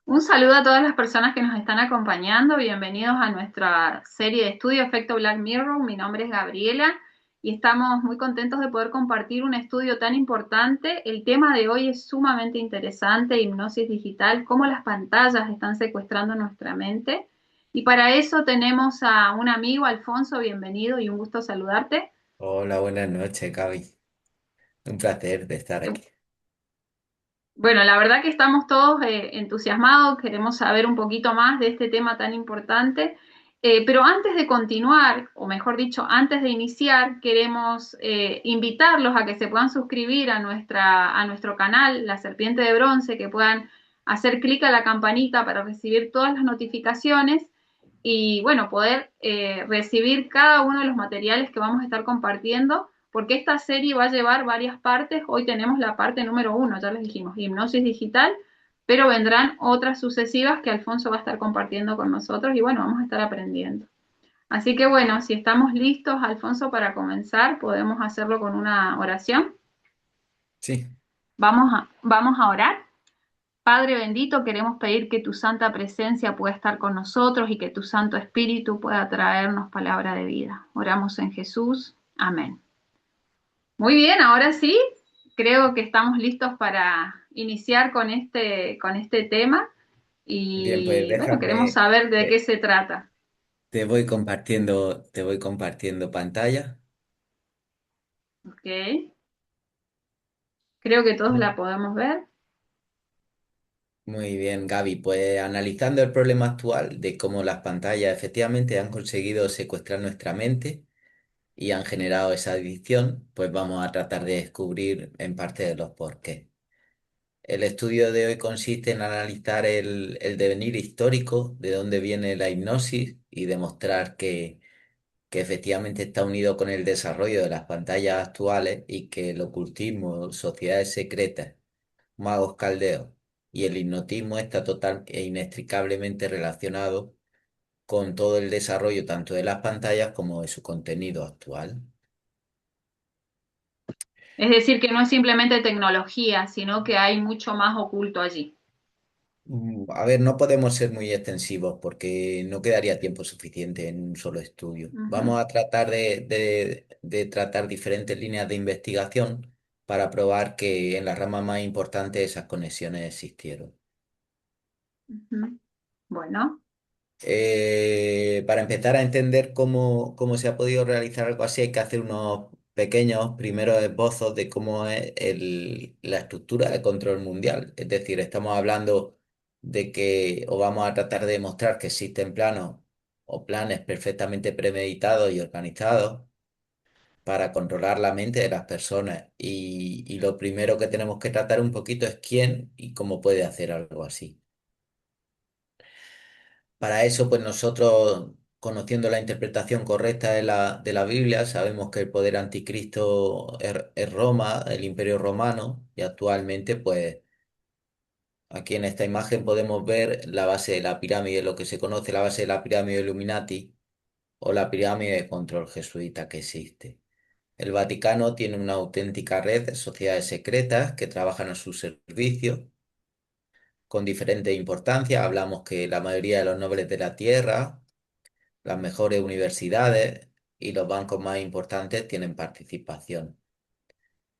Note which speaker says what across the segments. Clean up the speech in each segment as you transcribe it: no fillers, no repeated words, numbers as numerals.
Speaker 1: Un saludo a todas las personas que nos están acompañando. Bienvenidos a nuestra serie de estudio Efecto Black Mirror. Mi nombre es Gabriela y estamos muy contentos de poder compartir un estudio tan importante. El tema de hoy es sumamente interesante, hipnosis digital, cómo las pantallas están secuestrando nuestra mente. Y para eso tenemos a un amigo, Alfonso, bienvenido y un gusto saludarte.
Speaker 2: Hola, buenas noches, Gaby. Un placer de estar aquí.
Speaker 1: Bueno, la verdad que estamos todos entusiasmados, queremos saber un poquito más de este tema tan importante, pero antes de continuar, o mejor dicho, antes de iniciar, queremos invitarlos a que se puedan suscribir a nuestro canal, La Serpiente de Bronce, que puedan hacer clic a la campanita para recibir todas las notificaciones y, bueno, poder recibir cada uno de los materiales que vamos a estar compartiendo porque esta serie va a llevar varias partes. Hoy tenemos la parte número uno, ya les dijimos, hipnosis digital, pero vendrán otras sucesivas que Alfonso va a estar compartiendo con nosotros y bueno, vamos a estar aprendiendo. Así que bueno, si estamos listos, Alfonso, para comenzar, podemos hacerlo con una oración.
Speaker 2: Sí,
Speaker 1: Vamos a orar. Padre bendito, queremos pedir que tu santa presencia pueda estar con nosotros y que tu Santo Espíritu pueda traernos palabra de vida. Oramos en Jesús. Amén. Muy bien, ahora sí, creo que estamos listos para iniciar con este tema
Speaker 2: bien, pues
Speaker 1: y bueno, queremos
Speaker 2: déjame,
Speaker 1: saber de qué
Speaker 2: te,
Speaker 1: se trata.
Speaker 2: te voy compartiendo pantalla.
Speaker 1: ¿Ok? Creo que todos la podemos ver.
Speaker 2: Muy bien, Gaby, pues analizando el problema actual de cómo las pantallas efectivamente han conseguido secuestrar nuestra mente y han generado esa adicción, pues vamos a tratar de descubrir en parte de los porqués. El estudio de hoy consiste en analizar el devenir histórico, de dónde viene la hipnosis y demostrar que efectivamente está unido con el desarrollo de las pantallas actuales y que el ocultismo, sociedades secretas, magos caldeos y el hipnotismo está total e inextricablemente relacionado con todo el desarrollo tanto de las pantallas como de su contenido actual.
Speaker 1: Es decir, que no es simplemente tecnología, sino que hay mucho más oculto allí.
Speaker 2: A ver, no podemos ser muy extensivos porque no quedaría tiempo suficiente en un solo estudio.
Speaker 1: Ujú,
Speaker 2: Vamos a tratar de tratar diferentes líneas de investigación para probar que en la rama más importante esas conexiones existieron.
Speaker 1: ujú. Bueno,
Speaker 2: Para empezar a entender cómo se ha podido realizar algo así, hay que hacer unos pequeños primeros esbozos de cómo es la estructura de control mundial. Es decir, estamos hablando de que, o vamos a tratar de demostrar que existen planos o planes perfectamente premeditados y organizados para controlar la mente de las personas. Y lo primero que tenemos que tratar un poquito es quién y cómo puede hacer algo así. Para eso, pues nosotros, conociendo la interpretación correcta de la Biblia, sabemos que el poder anticristo es Roma, el Imperio Romano, y actualmente, pues aquí en esta imagen podemos ver la base de la pirámide, lo que se conoce la base de la pirámide Illuminati o la pirámide de control jesuita que existe. El Vaticano tiene una auténtica red de sociedades secretas que trabajan a su servicio con diferente importancia. Hablamos que la mayoría de los nobles de la tierra, las mejores universidades y los bancos más importantes tienen participación.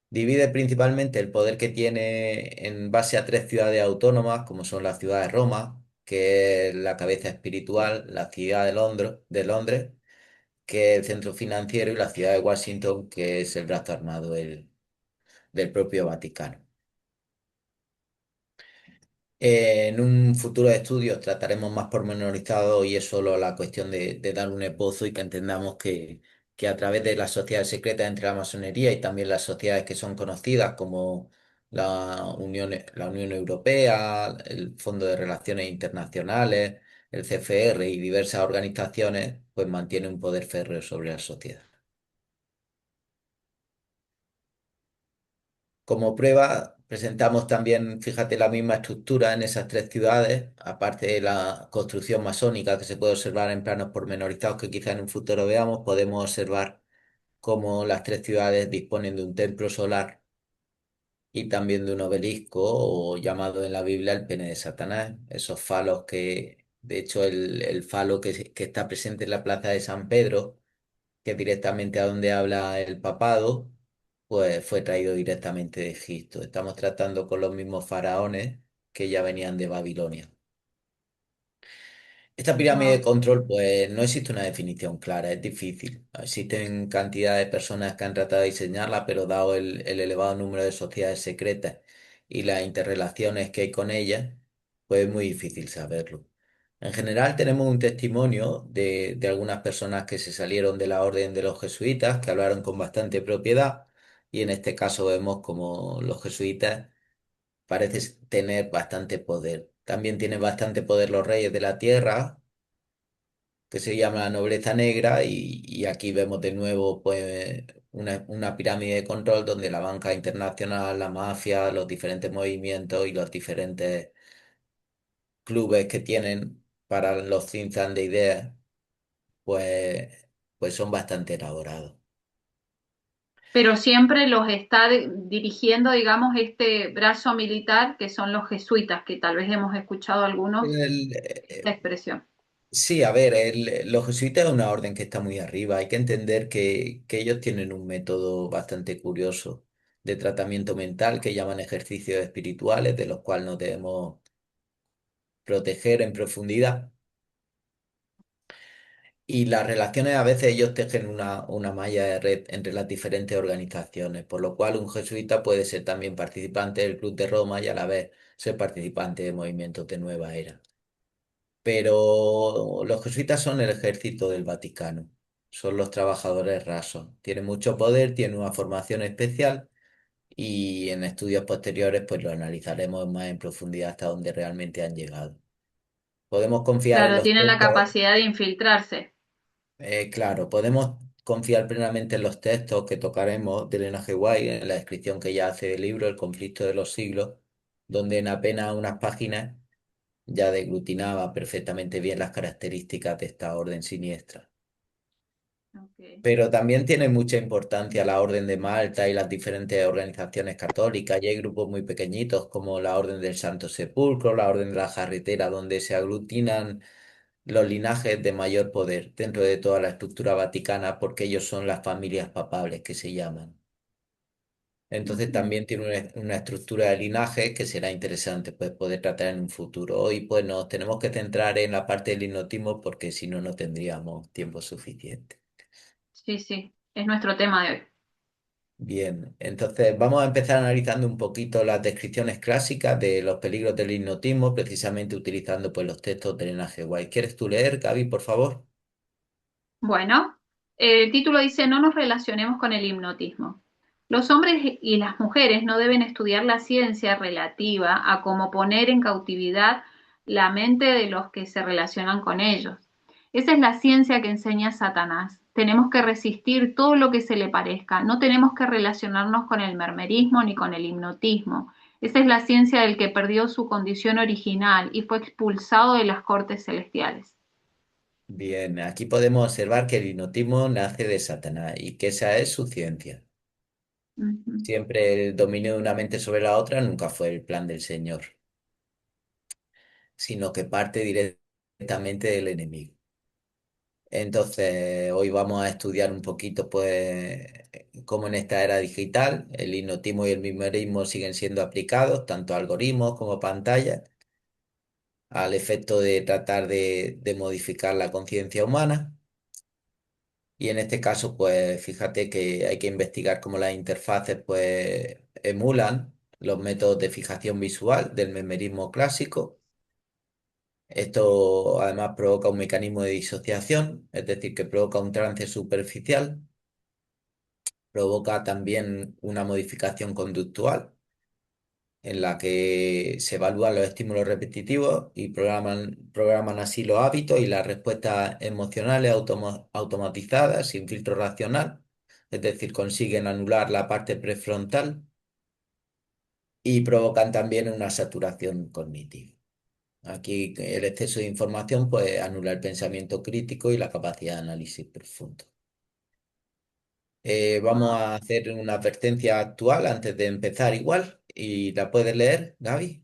Speaker 2: Divide principalmente el poder que tiene en base a tres ciudades autónomas, como son la ciudad de Roma, que es la cabeza espiritual, la ciudad de Londres, que es el centro financiero, y la ciudad de Washington, que es el brazo armado del propio Vaticano. En un futuro de estudios trataremos más pormenorizado y es solo la cuestión de dar un esbozo y que entendamos que a través de las sociedades secretas entre la masonería y también las sociedades que son conocidas como la Unión Europea, el Fondo de Relaciones Internacionales, el CFR y diversas organizaciones, pues mantiene un poder férreo sobre la sociedad. Como prueba, presentamos también, fíjate, la misma estructura en esas tres ciudades, aparte de la construcción masónica que se puede observar en planos pormenorizados que quizá en un futuro veamos, podemos observar cómo las tres ciudades disponen de un templo solar y también de un obelisco o llamado en la Biblia el pene de Satanás. Esos falos que, de hecho, el falo que está presente en la plaza de San Pedro, que es directamente a donde habla el papado, pues fue traído directamente de Egipto. Estamos tratando con los mismos faraones que ya venían de Babilonia. Esta pirámide de
Speaker 1: Wow.
Speaker 2: control, pues no existe una definición clara, es difícil. Existen cantidad de personas que han tratado de diseñarla, pero dado el elevado número de sociedades secretas y las interrelaciones que hay con ellas, pues es muy difícil saberlo. En general tenemos un testimonio de algunas personas que se salieron de la orden de los jesuitas, que hablaron con bastante propiedad, y en este caso vemos como los jesuitas parecen tener bastante poder. También tienen bastante poder los reyes de la tierra, que se llama la nobleza negra, y aquí vemos de nuevo pues una pirámide de control donde la banca internacional, la mafia, los diferentes movimientos y los diferentes clubes que tienen para los think tank de ideas, pues, pues son bastante elaborados.
Speaker 1: Pero siempre los está dirigiendo, digamos, este brazo militar que son los jesuitas, que tal vez hemos escuchado algunos
Speaker 2: El,
Speaker 1: esta expresión.
Speaker 2: Sí, a ver, los jesuitas es una orden que está muy arriba. Hay que entender que ellos tienen un método bastante curioso de tratamiento mental que llaman ejercicios espirituales, de los cuales nos debemos proteger en profundidad. Y las relaciones a veces ellos tejen una malla de red entre las diferentes organizaciones, por lo cual un jesuita puede ser también participante del Club de Roma y a la vez ser participante de movimientos de nueva era. Pero los jesuitas son el ejército del Vaticano, son los trabajadores rasos, tienen mucho poder, tienen una formación especial y en estudios posteriores pues lo analizaremos más en profundidad hasta donde realmente han llegado. Podemos confiar en
Speaker 1: Claro,
Speaker 2: los
Speaker 1: tienen la
Speaker 2: textos,
Speaker 1: capacidad de infiltrarse.
Speaker 2: claro, podemos confiar plenamente en los textos que tocaremos de Elena G. White, en la descripción que ella hace del libro El conflicto de los siglos, donde en apenas unas páginas ya deglutinaba perfectamente bien las características de esta orden siniestra.
Speaker 1: Okay.
Speaker 2: Pero también tiene mucha importancia la Orden de Malta y las diferentes organizaciones católicas. Y hay grupos muy pequeñitos como la Orden del Santo Sepulcro, la Orden de la Jarretera, donde se aglutinan los linajes de mayor poder dentro de toda la estructura vaticana, porque ellos son las familias papables que se llaman. Entonces
Speaker 1: Ujú.
Speaker 2: también tiene una estructura de linaje que será interesante pues, poder tratar en un futuro. Hoy pues nos tenemos que centrar en la parte del hipnotismo porque si no, no tendríamos tiempo suficiente.
Speaker 1: Sí, sí, es nuestro tema de hoy.
Speaker 2: Bien, entonces vamos a empezar analizando un poquito las descripciones clásicas de los peligros del hipnotismo, precisamente utilizando pues los textos de Elena G. White. ¿Quieres tú leer, Gaby, por favor?
Speaker 1: Bueno, el título dice, no nos relacionemos con el hipnotismo. Los hombres y las mujeres no deben estudiar la ciencia relativa a cómo poner en cautividad la mente de los que se relacionan con ellos. Esa es la ciencia que enseña Satanás. Tenemos que resistir todo lo que se le parezca. No tenemos que relacionarnos con el mermerismo ni con el hipnotismo. Esa es la ciencia del que perdió su condición original y fue expulsado de las cortes celestiales.
Speaker 2: Bien, aquí podemos observar que el hipnotismo nace de Satanás y que esa es su ciencia.
Speaker 1: Ujú.
Speaker 2: Siempre el dominio de una mente sobre la otra nunca fue el plan del Señor, sino que parte directamente del enemigo. Entonces, hoy vamos a estudiar un poquito, pues, cómo en esta era digital el hipnotismo y el mimerismo siguen siendo aplicados, tanto a algoritmos como pantallas, al efecto de tratar de modificar la conciencia humana. Y en este caso, pues, fíjate que hay que investigar cómo las interfaces, pues, emulan los métodos de fijación visual del memerismo clásico. Esto además provoca un mecanismo de disociación, es decir, que provoca un trance superficial. Provoca también una modificación conductual en la que se evalúan los estímulos repetitivos y programan así los hábitos y las respuestas emocionales automatizadas sin filtro racional, es decir, consiguen anular la parte prefrontal y provocan también una saturación cognitiva. Aquí el exceso de información pues anula el pensamiento crítico y la capacidad de análisis profundo. Vamos
Speaker 1: Wow.
Speaker 2: a hacer una advertencia actual antes de empezar igual. ¿Y la puedes leer, Gaby?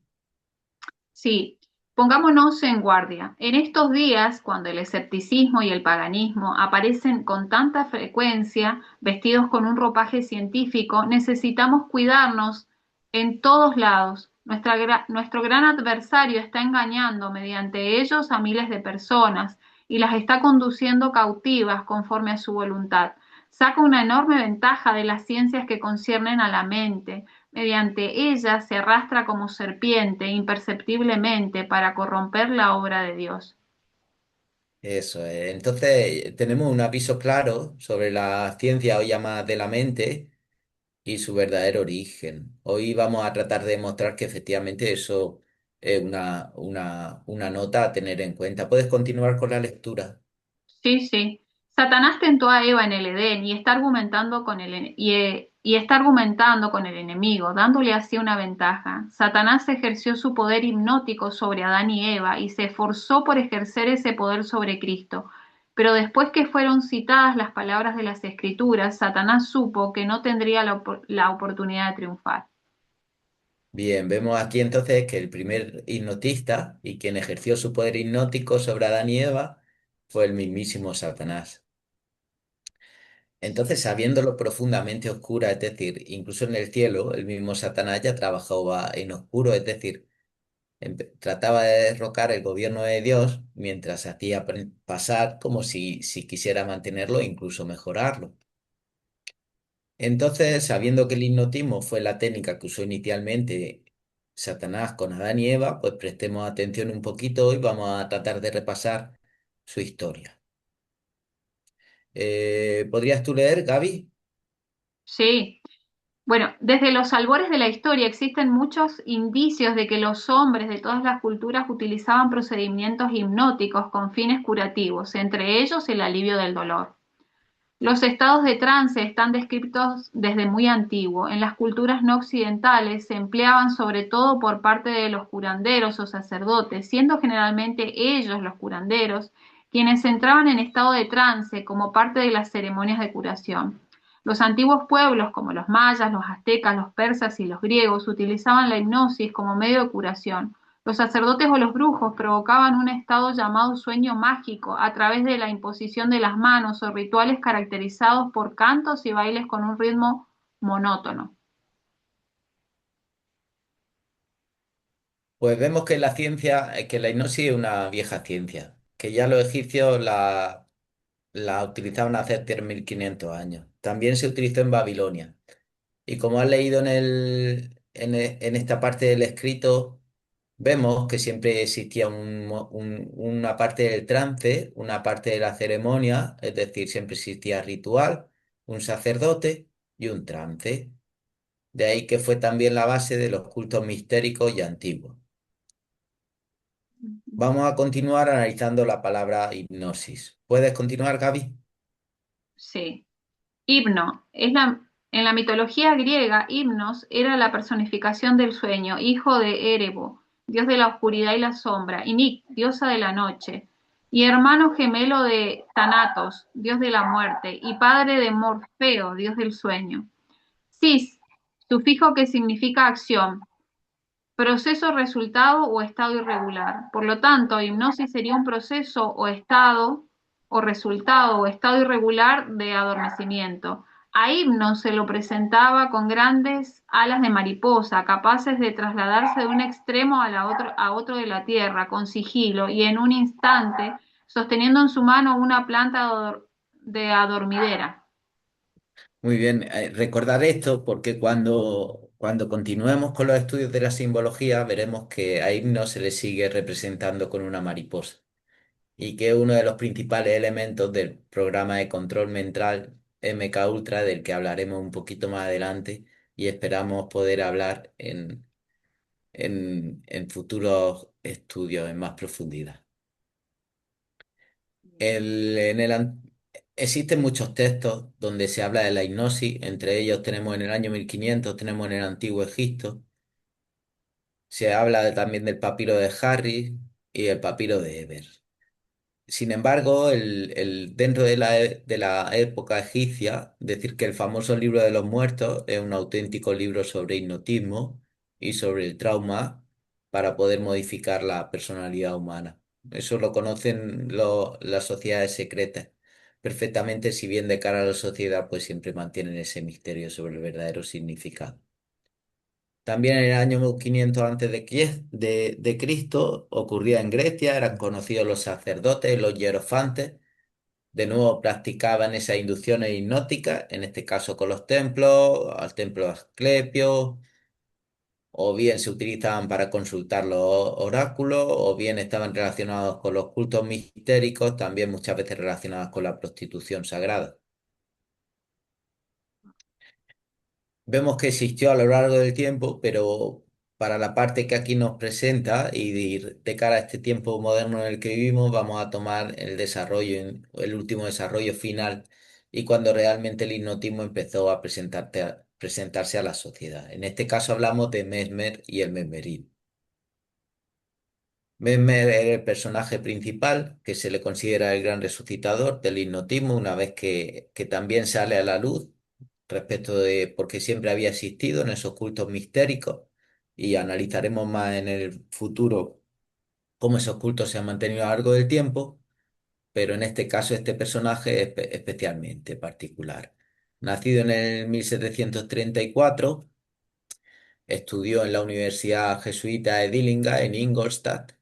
Speaker 1: Sí, pongámonos en guardia. En estos días, cuando el escepticismo y el paganismo aparecen con tanta frecuencia, vestidos con un ropaje científico, necesitamos cuidarnos en todos lados. Nuestro gran adversario está engañando mediante ellos a miles de personas y las está conduciendo cautivas conforme a su voluntad. Saca una enorme ventaja de las ciencias que conciernen a la mente. Mediante ella se arrastra como serpiente imperceptiblemente para corromper la obra de Dios.
Speaker 2: Eso es. Entonces, tenemos un aviso claro sobre la ciencia hoy llamada de la mente y su verdadero origen. Hoy vamos a tratar de demostrar que efectivamente eso es una nota a tener en cuenta. Puedes continuar con la lectura.
Speaker 1: Sí, sí. Satanás tentó a Eva en el Edén y está argumentando con y está argumentando con el enemigo, dándole así una ventaja. Satanás ejerció su poder hipnótico sobre Adán y Eva y se esforzó por ejercer ese poder sobre Cristo. Pero después que fueron citadas las palabras de las Escrituras, Satanás supo que no tendría la oportunidad de triunfar.
Speaker 2: Bien, vemos aquí entonces que el primer hipnotista y quien ejerció su poder hipnótico sobre Adán y Eva fue el mismísimo Satanás. Entonces, sabiéndolo profundamente oscura, es decir, incluso en el cielo, el mismo Satanás ya trabajaba en oscuro, es decir, trataba de derrocar el gobierno de Dios mientras se hacía pasar como si quisiera mantenerlo e incluso mejorarlo. Entonces, sabiendo que el hipnotismo fue la técnica que usó inicialmente Satanás con Adán y Eva, pues prestemos atención un poquito y vamos a tratar de repasar su historia. ¿Podrías tú leer, Gaby?
Speaker 1: Sí. Bueno, desde los albores de la historia existen muchos indicios de que los hombres de todas las culturas utilizaban procedimientos hipnóticos con fines curativos, entre ellos el alivio del dolor. Los estados de trance están descritos desde muy antiguo. En las culturas no occidentales se empleaban sobre todo por parte de los curanderos o sacerdotes, siendo generalmente ellos los curanderos quienes entraban en estado de trance como parte de las ceremonias de curación. Los antiguos pueblos como los mayas, los aztecas, los persas y los griegos utilizaban la hipnosis como medio de curación. Los sacerdotes o los brujos provocaban un estado llamado sueño mágico a través de la imposición de las manos o rituales caracterizados por cantos y bailes con un ritmo monótono.
Speaker 2: Pues vemos que la ciencia, que la hipnosis es una vieja ciencia, que ya los egipcios la utilizaban hace 3.500 años. También se utilizó en Babilonia. Y como has leído en esta parte del escrito, vemos que siempre existía una parte del trance, una parte de la ceremonia, es decir, siempre existía ritual, un sacerdote y un trance. De ahí que fue también la base de los cultos mistéricos y antiguos. Vamos a continuar analizando la palabra hipnosis. ¿Puedes continuar, Gaby?
Speaker 1: Sí. Hipno en la mitología griega, Hipnos era la personificación del sueño, hijo de Erebo, dios de la oscuridad y la sombra, y Nic, diosa de la noche, y hermano gemelo de Thanatos, dios de la muerte, y padre de Morfeo, dios del sueño. Sis, sufijo que significa acción, proceso, resultado o estado irregular. Por lo tanto, hipnosis sería un proceso o estado o resultado o estado irregular de adormecimiento. A Hipnos se lo presentaba con grandes alas de mariposa, capaces de trasladarse de un extremo a otro de la tierra, con sigilo y en un instante, sosteniendo en su mano una planta de adormidera.
Speaker 2: Muy bien, recordar esto porque cuando continuemos con los estudios de la simbología veremos que a Himno se le sigue representando con una mariposa y que es uno de los principales elementos del programa de control mental MK Ultra del que hablaremos un poquito más adelante y esperamos poder hablar en futuros estudios en más profundidad. El- en el, an- Existen muchos textos donde se habla de la hipnosis, entre ellos tenemos en el año 1500 tenemos en el Antiguo Egipto, se habla también del papiro de Harris y el papiro de Eber. Sin embargo, dentro de la época egipcia, decir que el famoso libro de los muertos es un auténtico libro sobre hipnotismo y sobre el trauma para poder modificar la personalidad humana. Eso lo conocen las sociedades secretas perfectamente, si bien de cara a la sociedad, pues siempre mantienen ese misterio sobre el verdadero significado. También en el año 500 antes de Cristo ocurría en Grecia, eran conocidos los sacerdotes, los hierofantes, de nuevo practicaban esas inducciones hipnóticas, en este caso con los templos, al templo de Asclepio, o bien se utilizaban para consultar los oráculos, o bien estaban relacionados con los cultos mistéricos, también muchas veces relacionados con la prostitución sagrada. Vemos que existió a lo largo del tiempo, pero para la parte que aquí nos presenta y de cara a este tiempo moderno en el que vivimos, vamos a tomar el desarrollo, el último desarrollo final y cuando realmente el hipnotismo empezó a presentarse a la sociedad. En este caso hablamos de Mesmer y el mesmerismo. Mesmer era el personaje principal, que se le considera el gran resucitador del hipnotismo, una vez que también sale a la luz respecto de porque siempre había existido en esos cultos mistéricos y analizaremos más en el futuro cómo esos cultos se han mantenido a lo largo del tiempo, pero en este caso este personaje es especialmente particular. Nacido en el 1734, estudió en la Universidad Jesuita de Dillingham en Ingolstadt,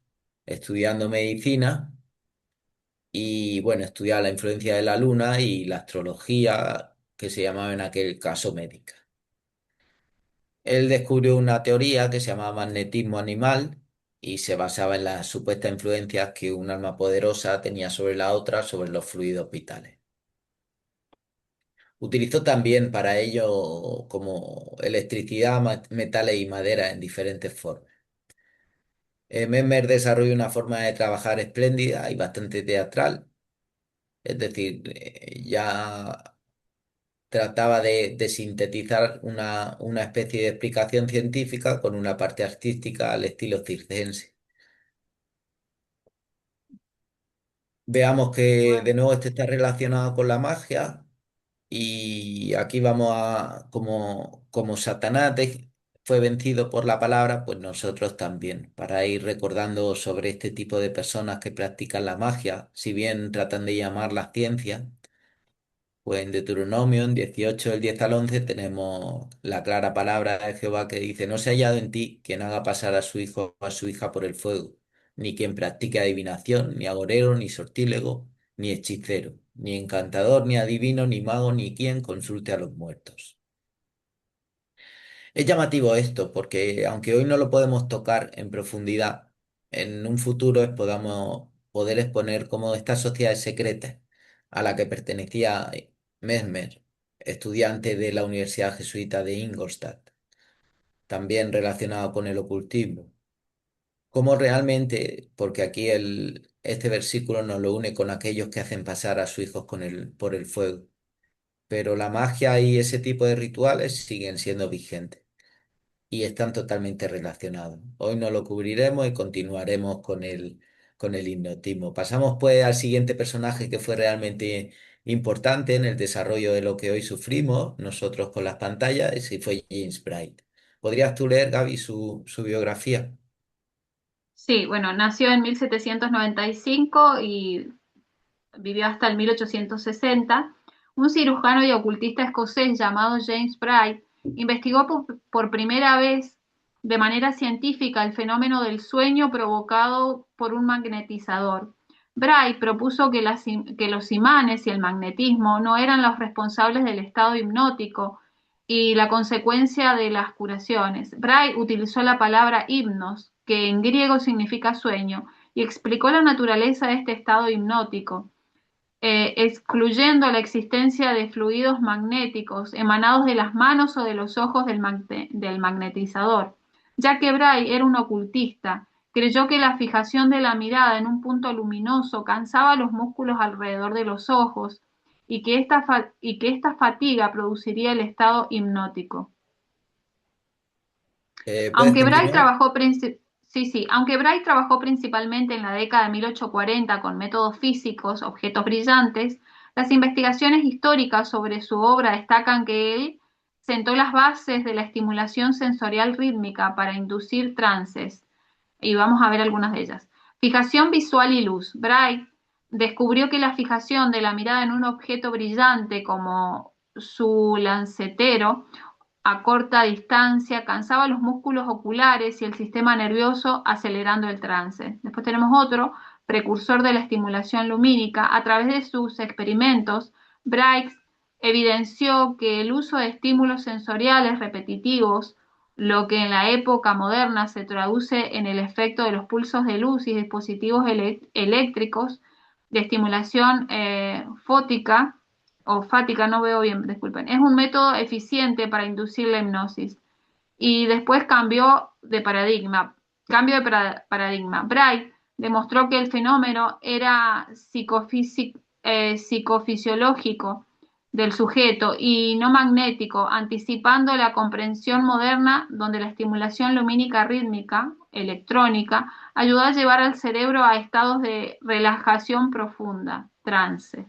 Speaker 2: estudiando medicina y bueno, estudiaba la influencia de la luna y la astrología que se llamaba en aquel caso médica. Él descubrió una teoría que se llamaba magnetismo animal y se basaba en las supuestas influencias que un alma poderosa tenía sobre la otra, sobre los fluidos vitales. Utilizó también para ello como electricidad, metales y madera en diferentes formas. Mesmer desarrolló una forma de trabajar espléndida y bastante teatral, es decir, ya trataba de sintetizar una especie de explicación científica con una parte artística al estilo circense. Veamos que de nuevo este está relacionado con la magia y aquí vamos a, como Satanás fue vencido por la palabra, pues nosotros también, para ir recordando sobre este tipo de personas que practican la magia, si bien tratan de llamar la ciencia. Pues en Deuteronomio, en 18, del 10 al 11, tenemos la clara palabra de Jehová que dice, no se ha hallado en ti quien haga pasar a su hijo o a su hija por el fuego, ni quien practique adivinación, ni agorero, ni sortílego, ni hechicero, ni encantador, ni adivino, ni mago, ni quien consulte a los muertos. Es llamativo esto porque aunque hoy no lo podemos tocar en profundidad, en un futuro podamos poder exponer cómo estas sociedades secretas a la que pertenecía Mesmer, estudiante de la Universidad Jesuita de Ingolstadt, también relacionado con el ocultismo, cómo realmente, porque aquí este versículo nos lo une con aquellos que hacen pasar a sus hijos por el fuego, pero la magia y ese tipo de rituales siguen siendo vigentes y están totalmente relacionados. Hoy no lo cubriremos y continuaremos con el hipnotismo. Pasamos pues al siguiente personaje que fue realmente importante en el desarrollo de lo que hoy sufrimos nosotros con las pantallas y fue James Bright. ¿Podrías tú leer, Gaby, su biografía?
Speaker 1: Sí, bueno, nació en 1795 y vivió hasta el 1860. Un cirujano y ocultista escocés llamado James Bright investigó por primera vez de manera científica el fenómeno del sueño provocado por un magnetizador. Bright propuso que los imanes y el magnetismo no eran los responsables del estado hipnótico y la consecuencia de las curaciones. Bright utilizó la palabra hipnos, que en griego significa sueño, y explicó la naturaleza de este estado hipnótico, excluyendo la existencia de fluidos magnéticos emanados de las manos o de los ojos del magnetizador. Ya que Bray era un ocultista, creyó que la fijación de la mirada en un punto luminoso cansaba los músculos alrededor de los ojos y que esta fatiga produciría el estado hipnótico.
Speaker 2: ¿Puedes
Speaker 1: Aunque Bray
Speaker 2: continuar?
Speaker 1: trabajó Sí, sí, aunque Bray trabajó principalmente en la década de 1840 con métodos físicos, objetos brillantes, las investigaciones históricas sobre su obra destacan que él sentó las bases de la estimulación sensorial rítmica para inducir trances, y vamos a ver algunas de ellas. Fijación visual y luz. Bright descubrió que la fijación de la mirada en un objeto brillante como su lancetero a corta distancia cansaba los músculos oculares y el sistema nervioso, acelerando el trance. Después tenemos otro, precursor de la estimulación lumínica. A través de sus experimentos, Bright evidenció que el uso de estímulos sensoriales repetitivos, lo que en la época moderna se traduce en el efecto de los pulsos de luz y dispositivos eléctricos de estimulación fótica o fática, no veo bien, disculpen, es un método eficiente para inducir la hipnosis. Y después cambio de paradigma. Bright demostró que el fenómeno era psicofisiológico del sujeto y no magnético, anticipando la comprensión moderna donde la estimulación lumínica rítmica, electrónica, ayuda a llevar al cerebro a estados de relajación profunda, trance.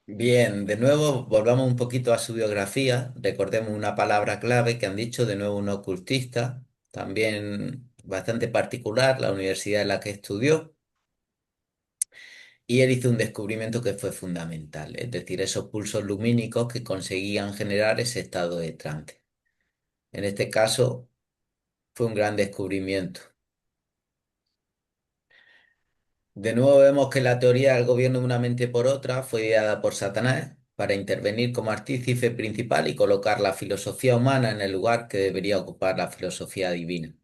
Speaker 2: Bien, de nuevo volvamos un poquito a su biografía. Recordemos una palabra clave que han dicho, de nuevo un ocultista, también bastante particular, la universidad en la que estudió. Y él hizo un descubrimiento que fue fundamental, es decir, esos pulsos lumínicos que conseguían generar ese estado de trance. En este caso fue un gran descubrimiento. De nuevo vemos que la teoría del gobierno de una mente por otra fue ideada por Satanás para intervenir como artífice principal y colocar la filosofía humana en el lugar que debería ocupar la filosofía divina.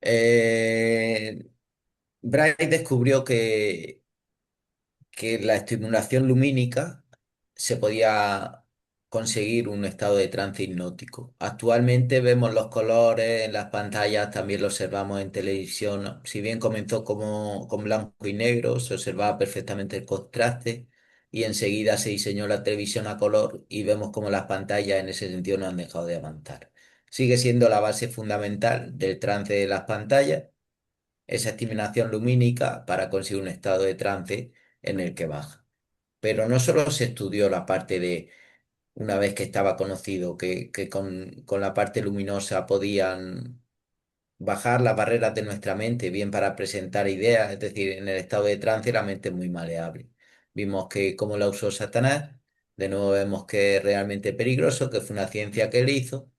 Speaker 2: Eh, Bright descubrió que la estimulación lumínica se podía conseguir un estado de trance hipnótico. Actualmente vemos los colores en las pantallas, también lo observamos en televisión. Si bien comenzó como con blanco y negro, se observaba perfectamente el contraste y enseguida se diseñó la televisión a color y vemos como las pantallas en ese sentido no han dejado de avanzar. Sigue siendo la base fundamental del trance de las pantallas, esa estimulación lumínica para conseguir un estado de trance en el que baja. Pero no solo se estudió la parte de, una vez que estaba conocido, que con la parte luminosa podían bajar las barreras de nuestra mente, bien para presentar ideas, es decir, en el estado de trance la mente es muy maleable. Vimos que cómo la usó Satanás, de nuevo vemos que es realmente peligroso, que fue una ciencia que él hizo.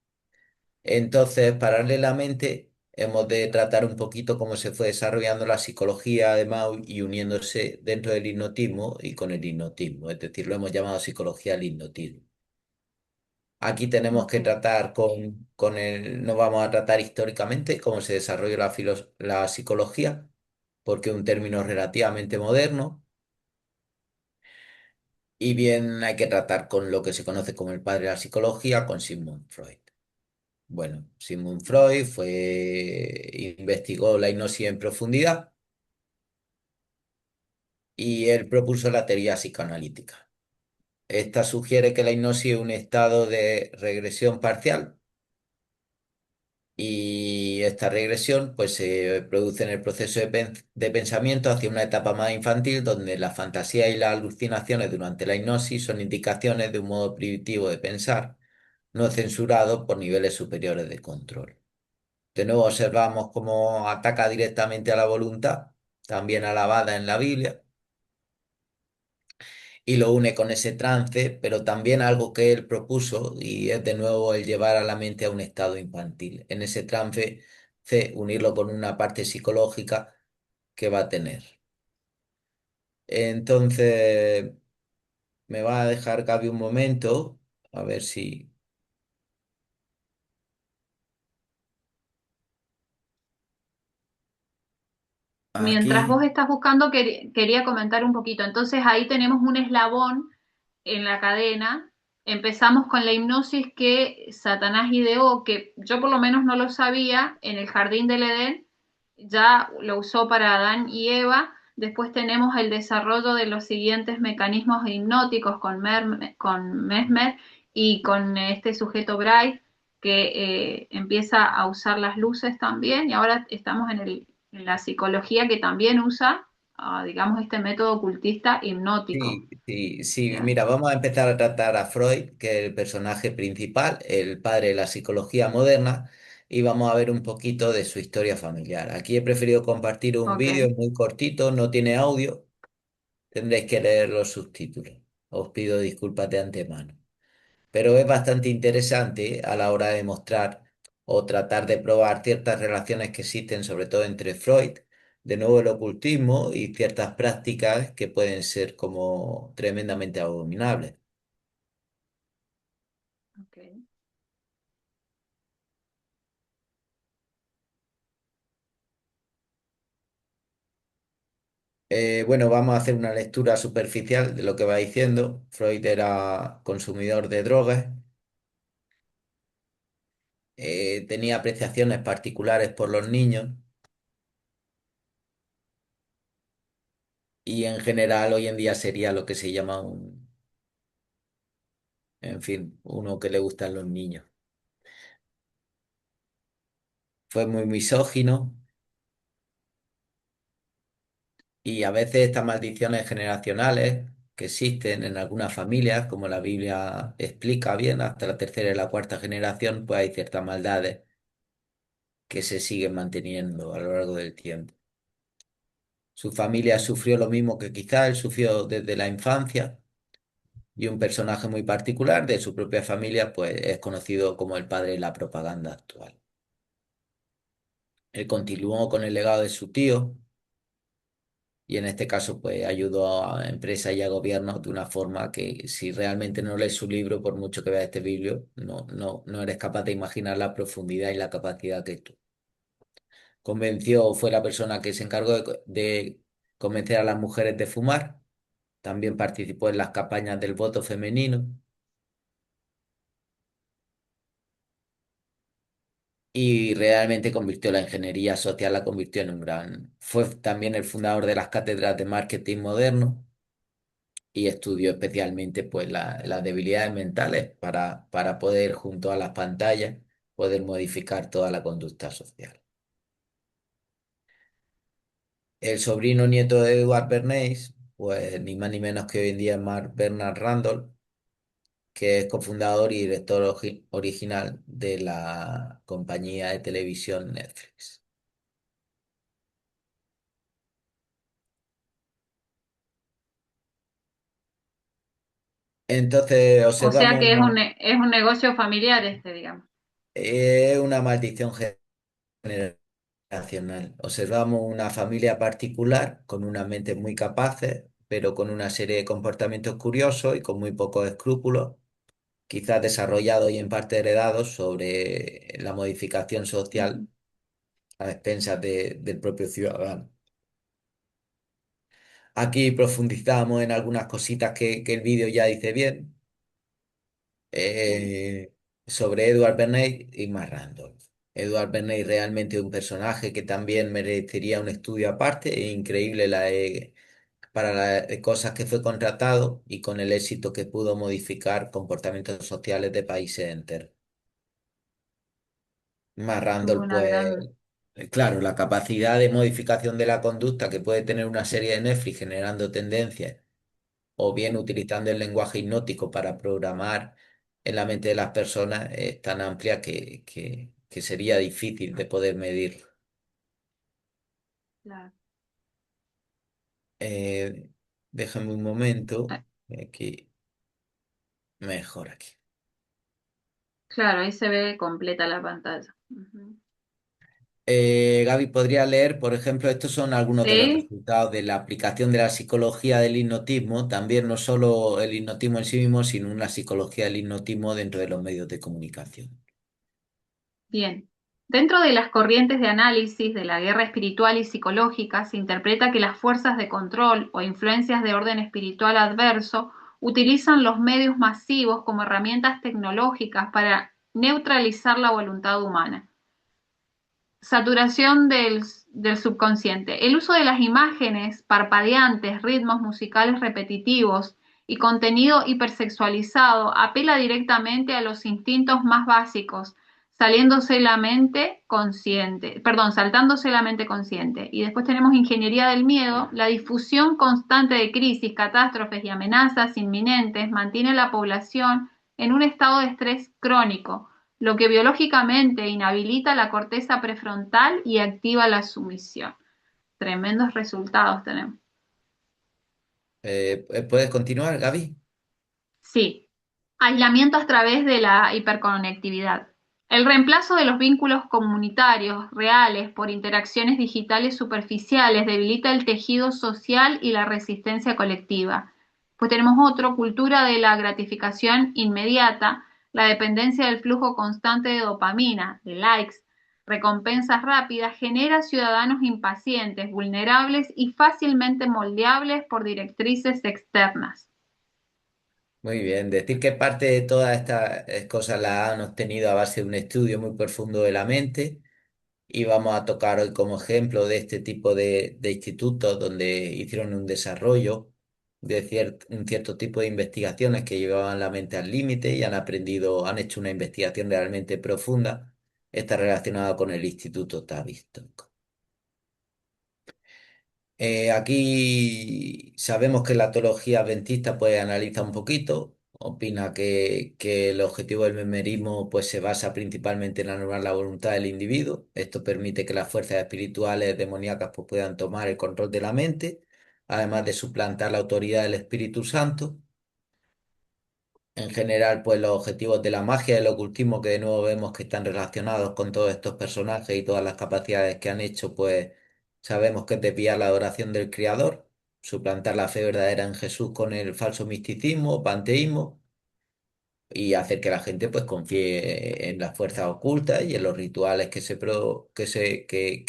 Speaker 2: Entonces, paralelamente, hemos de tratar un poquito cómo se fue desarrollando la psicología además y uniéndose dentro del hipnotismo y con el hipnotismo, es decir, lo hemos llamado psicología del hipnotismo. Aquí tenemos que
Speaker 1: Okay.
Speaker 2: tratar no vamos a tratar históricamente cómo se desarrolló la psicología, porque es un término relativamente moderno, y bien hay que tratar con lo que se conoce como el padre de la psicología, con Sigmund Freud. Bueno, Sigmund Freud investigó la hipnosis en profundidad y él propuso la teoría psicoanalítica. Esta sugiere que la hipnosis es un estado de regresión parcial y esta regresión pues se produce en el proceso de pensamiento hacia una etapa más infantil donde la fantasía y las alucinaciones durante la hipnosis son indicaciones de un modo primitivo de pensar, no censurado por niveles superiores de control. De nuevo observamos cómo ataca directamente a la voluntad, también alabada en la Biblia, y lo une con ese trance, pero también algo que él propuso, y es de nuevo el llevar a la mente a un estado infantil. En ese trance, unirlo con una parte psicológica que va a tener. Entonces, me va a dejar Gaby un momento, a ver si
Speaker 1: Mientras vos
Speaker 2: aquí,
Speaker 1: estás buscando, quería comentar un poquito. Entonces ahí tenemos un eslabón en la cadena. Empezamos con la hipnosis que Satanás ideó, que yo por lo menos no lo sabía, en el jardín del Edén, ya lo usó para Adán y Eva. Después tenemos el desarrollo de los siguientes mecanismos hipnóticos con Mesmer y con este sujeto Bright, que empieza a usar las luces también. Y ahora estamos en la psicología que también usa digamos, este método ocultista hipnótico.
Speaker 2: Sí, sí, sí.
Speaker 1: Bien,
Speaker 2: Mira, vamos a empezar a tratar a Freud, que es el personaje principal, el padre de la psicología moderna, y vamos a ver un poquito de su historia familiar. Aquí he preferido compartir un
Speaker 1: ok,
Speaker 2: vídeo muy cortito, no tiene audio, tendréis que leer los subtítulos. Os pido disculpas de antemano. Pero es bastante interesante a la hora de mostrar o tratar de probar ciertas relaciones que existen, sobre todo entre Freud, de nuevo el ocultismo y ciertas prácticas que pueden ser como tremendamente abominables.
Speaker 1: ok.
Speaker 2: Bueno, vamos a hacer una lectura superficial de lo que va diciendo. Freud era consumidor de drogas, tenía apreciaciones particulares por los niños y en general hoy en día sería lo que se llama un, en fin, uno que le gustan los niños. Fue muy misógino y a veces estas maldiciones generacionales que existen en algunas familias, como la Biblia explica bien, hasta la tercera y la cuarta generación, pues hay ciertas maldades que se siguen manteniendo a lo largo del tiempo. Su familia sufrió lo mismo que quizá él sufrió desde la infancia y un personaje muy particular de su propia familia, pues es conocido como el padre de la propaganda actual. Él continuó con el legado de su tío y en este caso pues ayudó a empresas y a gobiernos de una forma que si realmente no lees su libro, por mucho que veas este biblio, no eres capaz de imaginar la profundidad y la capacidad que tú. Convenció, fue la persona que se encargó de convencer a las mujeres de fumar, también participó en las campañas del voto femenino y realmente convirtió la ingeniería social, la convirtió en un gran... Fue también el fundador de las cátedras de marketing moderno y estudió especialmente pues las debilidades mentales para poder, junto a las pantallas, poder modificar toda la conducta social. El sobrino nieto de Edward Bernays, pues ni más ni menos que hoy en día es Mark Bernard Randall, que es cofundador y director original de la compañía de televisión Netflix. Entonces
Speaker 1: O sea
Speaker 2: observamos
Speaker 1: que es un negocio familiar este, digamos.
Speaker 2: una maldición generacional. Observamos una familia particular con unas mentes muy capaces, pero con una serie de comportamientos curiosos y con muy pocos escrúpulos, quizás desarrollados y en parte heredados sobre la modificación social
Speaker 1: Ujú.
Speaker 2: a expensas del propio ciudadano. Aquí profundizamos en algunas cositas que el vídeo ya dice bien,
Speaker 1: Bien,
Speaker 2: sobre Edward Bernays y más Randolph. Edward Bernays realmente es un personaje que también merecería un estudio aparte. Es increíble para las cosas que fue contratado y con el éxito que pudo modificar comportamientos sociales de países enteros. Más
Speaker 1: tuvo
Speaker 2: Randolph,
Speaker 1: una
Speaker 2: pues,
Speaker 1: gran,
Speaker 2: claro, la capacidad de modificación de la conducta que puede tener una serie de Netflix generando tendencias o bien utilizando el lenguaje hipnótico para programar en la mente de las personas es tan amplia que sería difícil de poder medir.
Speaker 1: claro,
Speaker 2: Eh, déjame un momento,
Speaker 1: eh,
Speaker 2: aquí, mejor aquí.
Speaker 1: claro, ahí se ve completa la pantalla. Ujú.
Speaker 2: Gaby, ¿podría leer, por ejemplo, estos son algunos de los
Speaker 1: Sí,
Speaker 2: resultados de la aplicación de la psicología del hipnotismo, también no solo el hipnotismo en sí mismo, sino una psicología del hipnotismo dentro de los medios de comunicación?
Speaker 1: bien. Dentro de las corrientes de análisis de la guerra espiritual y psicológica, se interpreta que las fuerzas de control o influencias de orden espiritual adverso utilizan los medios masivos como herramientas tecnológicas para neutralizar la voluntad humana. Saturación del subconsciente. El uso de las imágenes parpadeantes, ritmos musicales repetitivos y contenido hipersexualizado apela directamente a los instintos más básicos, saliéndose la mente consciente, perdón, saltándose la mente consciente. Y después tenemos ingeniería del miedo, la difusión constante de crisis, catástrofes y amenazas inminentes mantiene a la población en un estado de estrés crónico, lo que biológicamente inhabilita la corteza prefrontal y activa la sumisión. Tremendos resultados tenemos.
Speaker 2: ¿Puedes continuar, Gaby?
Speaker 1: Sí, aislamiento a través de la hiperconectividad. El reemplazo de los vínculos comunitarios reales por interacciones digitales superficiales debilita el tejido social y la resistencia colectiva. Pues tenemos otro, cultura de la gratificación inmediata, la dependencia del flujo constante de dopamina, de likes, recompensas rápidas, genera ciudadanos impacientes, vulnerables y fácilmente moldeables por directrices externas.
Speaker 2: Muy bien, decir que parte de todas estas cosas las han obtenido a base de un estudio muy profundo de la mente y vamos a tocar hoy como ejemplo de este tipo de institutos donde hicieron un desarrollo de un cierto tipo de investigaciones que llevaban la mente al límite y han aprendido, han hecho una investigación realmente profunda. Está relacionada con el Instituto Tavistock. Aquí sabemos que la teología adventista pues analiza un poquito, opina que el objetivo del memerismo pues se basa principalmente en anular la voluntad del individuo. Esto permite que las fuerzas espirituales demoníacas pues puedan tomar el control de la mente, además de suplantar la autoridad del Espíritu Santo. En general, pues los objetivos de la magia y el ocultismo, que de nuevo vemos que están relacionados con todos estos personajes y todas las capacidades que han hecho, pues sabemos que es desviar la adoración del Creador, suplantar la fe verdadera en Jesús con el falso misticismo, panteísmo, y hacer que la gente pues confíe en las fuerzas ocultas y en los rituales que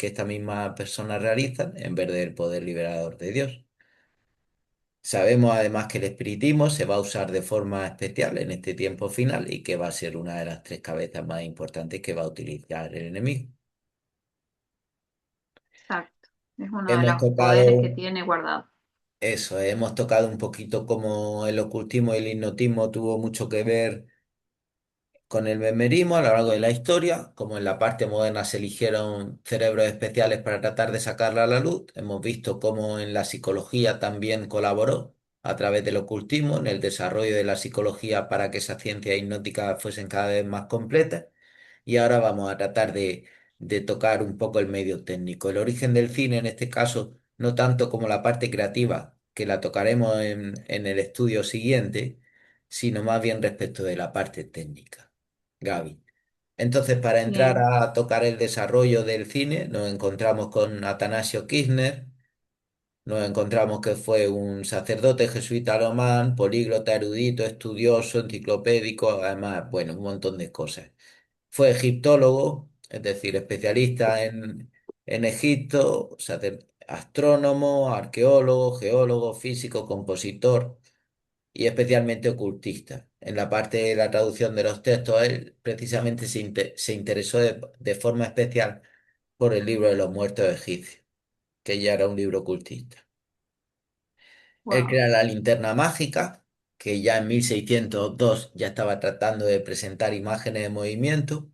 Speaker 2: esta misma persona realizan en vez del poder liberador de Dios. Sabemos además que el espiritismo se va a usar de forma especial en este tiempo final y que va a ser una de las tres cabezas más importantes que va a utilizar el enemigo.
Speaker 1: Exacto. Es uno de
Speaker 2: Hemos
Speaker 1: los poderes que
Speaker 2: tocado
Speaker 1: tiene guardado.
Speaker 2: eso, hemos tocado un poquito cómo el ocultismo y el hipnotismo tuvo mucho que ver con el memerismo a lo largo de la historia, como en la parte moderna se eligieron cerebros especiales para tratar de sacarla a la luz. Hemos visto cómo en la psicología también colaboró a través del ocultismo en el desarrollo de la psicología para que esas ciencias hipnóticas fuesen cada vez más completas. Y ahora vamos a tratar de tocar un poco el medio técnico. El origen del cine, en este caso, no tanto como la parte creativa, que la tocaremos en el estudio siguiente, sino más bien respecto de la parte técnica. Gaby. Entonces, para entrar
Speaker 1: Bien,
Speaker 2: a tocar el desarrollo del cine, nos encontramos con Atanasio Kirchner, nos encontramos que fue un sacerdote jesuita alemán, políglota, erudito, estudioso, enciclopédico, además, bueno, un montón de cosas. Fue egiptólogo, es decir, especialista en Egipto, astrónomo, arqueólogo, geólogo, físico, compositor y especialmente ocultista. En la parte de la traducción de los textos, él precisamente se interesó de forma especial por el libro de los muertos egipcios, que ya era un libro ocultista. Él
Speaker 1: wow.
Speaker 2: crea la linterna mágica, que ya en 1602 ya estaba tratando de presentar imágenes de movimiento.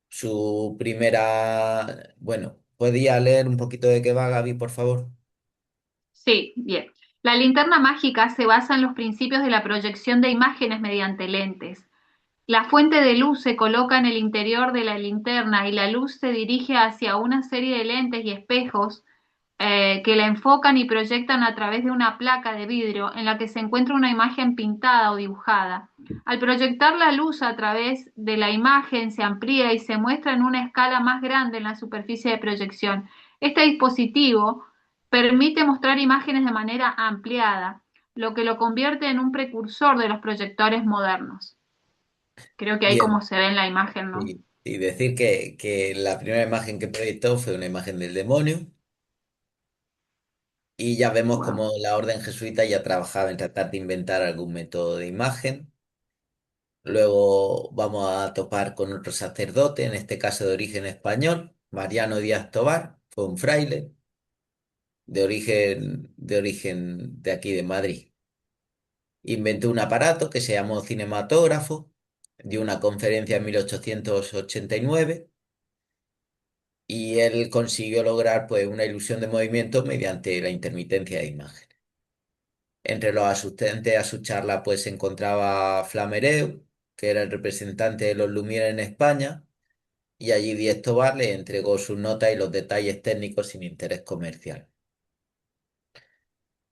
Speaker 2: Su primera, bueno, ¿podía leer un poquito de qué va, Gaby, por favor?
Speaker 1: Sí, bien. La linterna mágica se basa en los principios de la proyección de imágenes mediante lentes. La fuente de luz se coloca en el interior de la linterna y la luz se dirige hacia una serie de lentes y espejos que la enfocan y proyectan a través de una placa de vidrio en la que se encuentra una imagen pintada o dibujada. Al proyectar la luz a través de la imagen se amplía y se muestra en una escala más grande en la superficie de proyección. Este dispositivo permite mostrar imágenes de manera ampliada, lo que lo convierte en un precursor de los proyectores modernos. Creo que ahí como
Speaker 2: Bien,
Speaker 1: se ve en la imagen, ¿no?
Speaker 2: y decir que la primera imagen que proyectó fue una imagen del demonio. Y ya vemos
Speaker 1: Wow.
Speaker 2: cómo la orden jesuita ya trabajaba en tratar de inventar algún método de imagen. Luego vamos a topar con otro sacerdote, en este caso de origen español, Mariano Díaz Tobar, fue un fraile de aquí de Madrid. Inventó un aparato que se llamó cinematógrafo dio una conferencia en 1889 y él consiguió lograr pues, una ilusión de movimiento mediante la intermitencia de imagen. Entre los asistentes a su charla pues, se encontraba Flamereu, que era el representante de los Lumière en España, y allí Díez Tobar le entregó sus notas y los detalles técnicos sin interés comercial.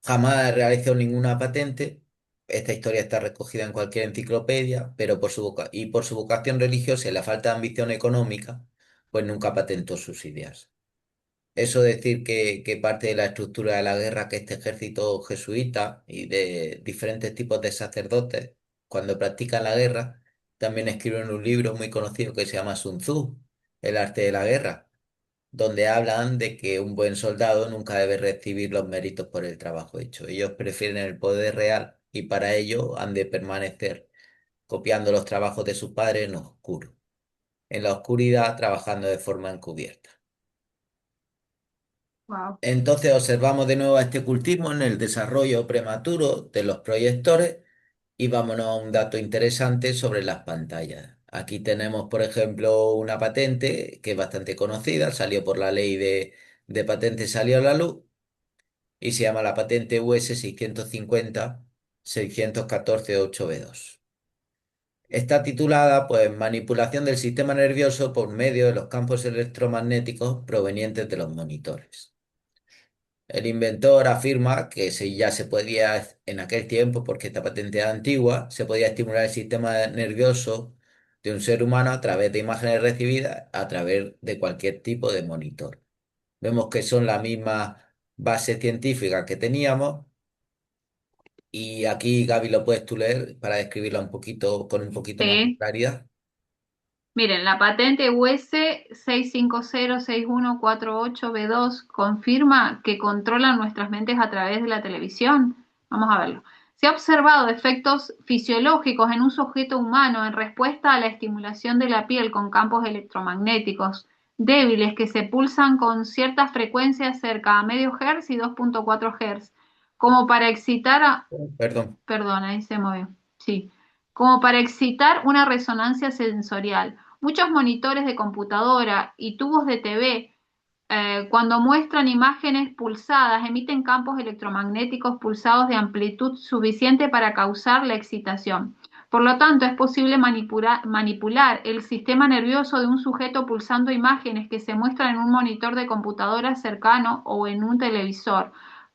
Speaker 2: Jamás realizó ninguna patente. Esta historia está recogida en cualquier enciclopedia, pero por su vocación religiosa y la falta de ambición económica, pues nunca patentó sus ideas. Eso decir que parte de la estructura de la guerra que este ejército jesuita y de diferentes tipos de sacerdotes, cuando practican la guerra, también escriben un libro muy conocido que se llama Sun Tzu, El arte de la guerra, donde hablan de que un buen soldado nunca debe recibir los méritos por el trabajo hecho. Ellos prefieren el poder real y para ello han de permanecer copiando los trabajos de sus padres en oscuro, en la oscuridad trabajando de forma encubierta.
Speaker 1: Wow.
Speaker 2: Entonces observamos de nuevo este cultismo en el desarrollo prematuro de los proyectores y vámonos a un dato interesante sobre las pantallas. Aquí tenemos, por ejemplo, una patente que es bastante conocida, salió por la ley de patentes, salió a la luz y se llama la patente US 650-614-8B2. Está titulada, pues, manipulación del sistema nervioso por medio de los campos electromagnéticos provenientes de los monitores. El inventor afirma que ya se podía, en aquel tiempo, porque esta patente es antigua, se podía estimular el sistema nervioso de un ser humano a través de imágenes recibidas a través de cualquier tipo de monitor. Vemos que son la misma base científica que teníamos y aquí, Gaby, lo puedes tú leer para describirla un poquito, con un poquito más de
Speaker 1: Sí.
Speaker 2: claridad.
Speaker 1: Miren, la patente US 6506148B2 confirma que controlan nuestras mentes a través de la televisión. Vamos a verlo. Se ha observado efectos fisiológicos en un sujeto humano en respuesta a la estimulación de la piel con campos electromagnéticos débiles que se pulsan con ciertas frecuencias cerca a medio Hz y 2.4 Hz, como para excitar a...
Speaker 2: Perdón.
Speaker 1: Perdón, ahí se movió. Sí, como para excitar una resonancia sensorial. Muchos monitores de computadora y tubos de TV, cuando muestran imágenes pulsadas, emiten campos electromagnéticos pulsados de amplitud suficiente para causar la excitación. Por lo tanto, es posible manipular el sistema nervioso de un sujeto pulsando imágenes que se muestran en un monitor de computadora cercano o en un televisor.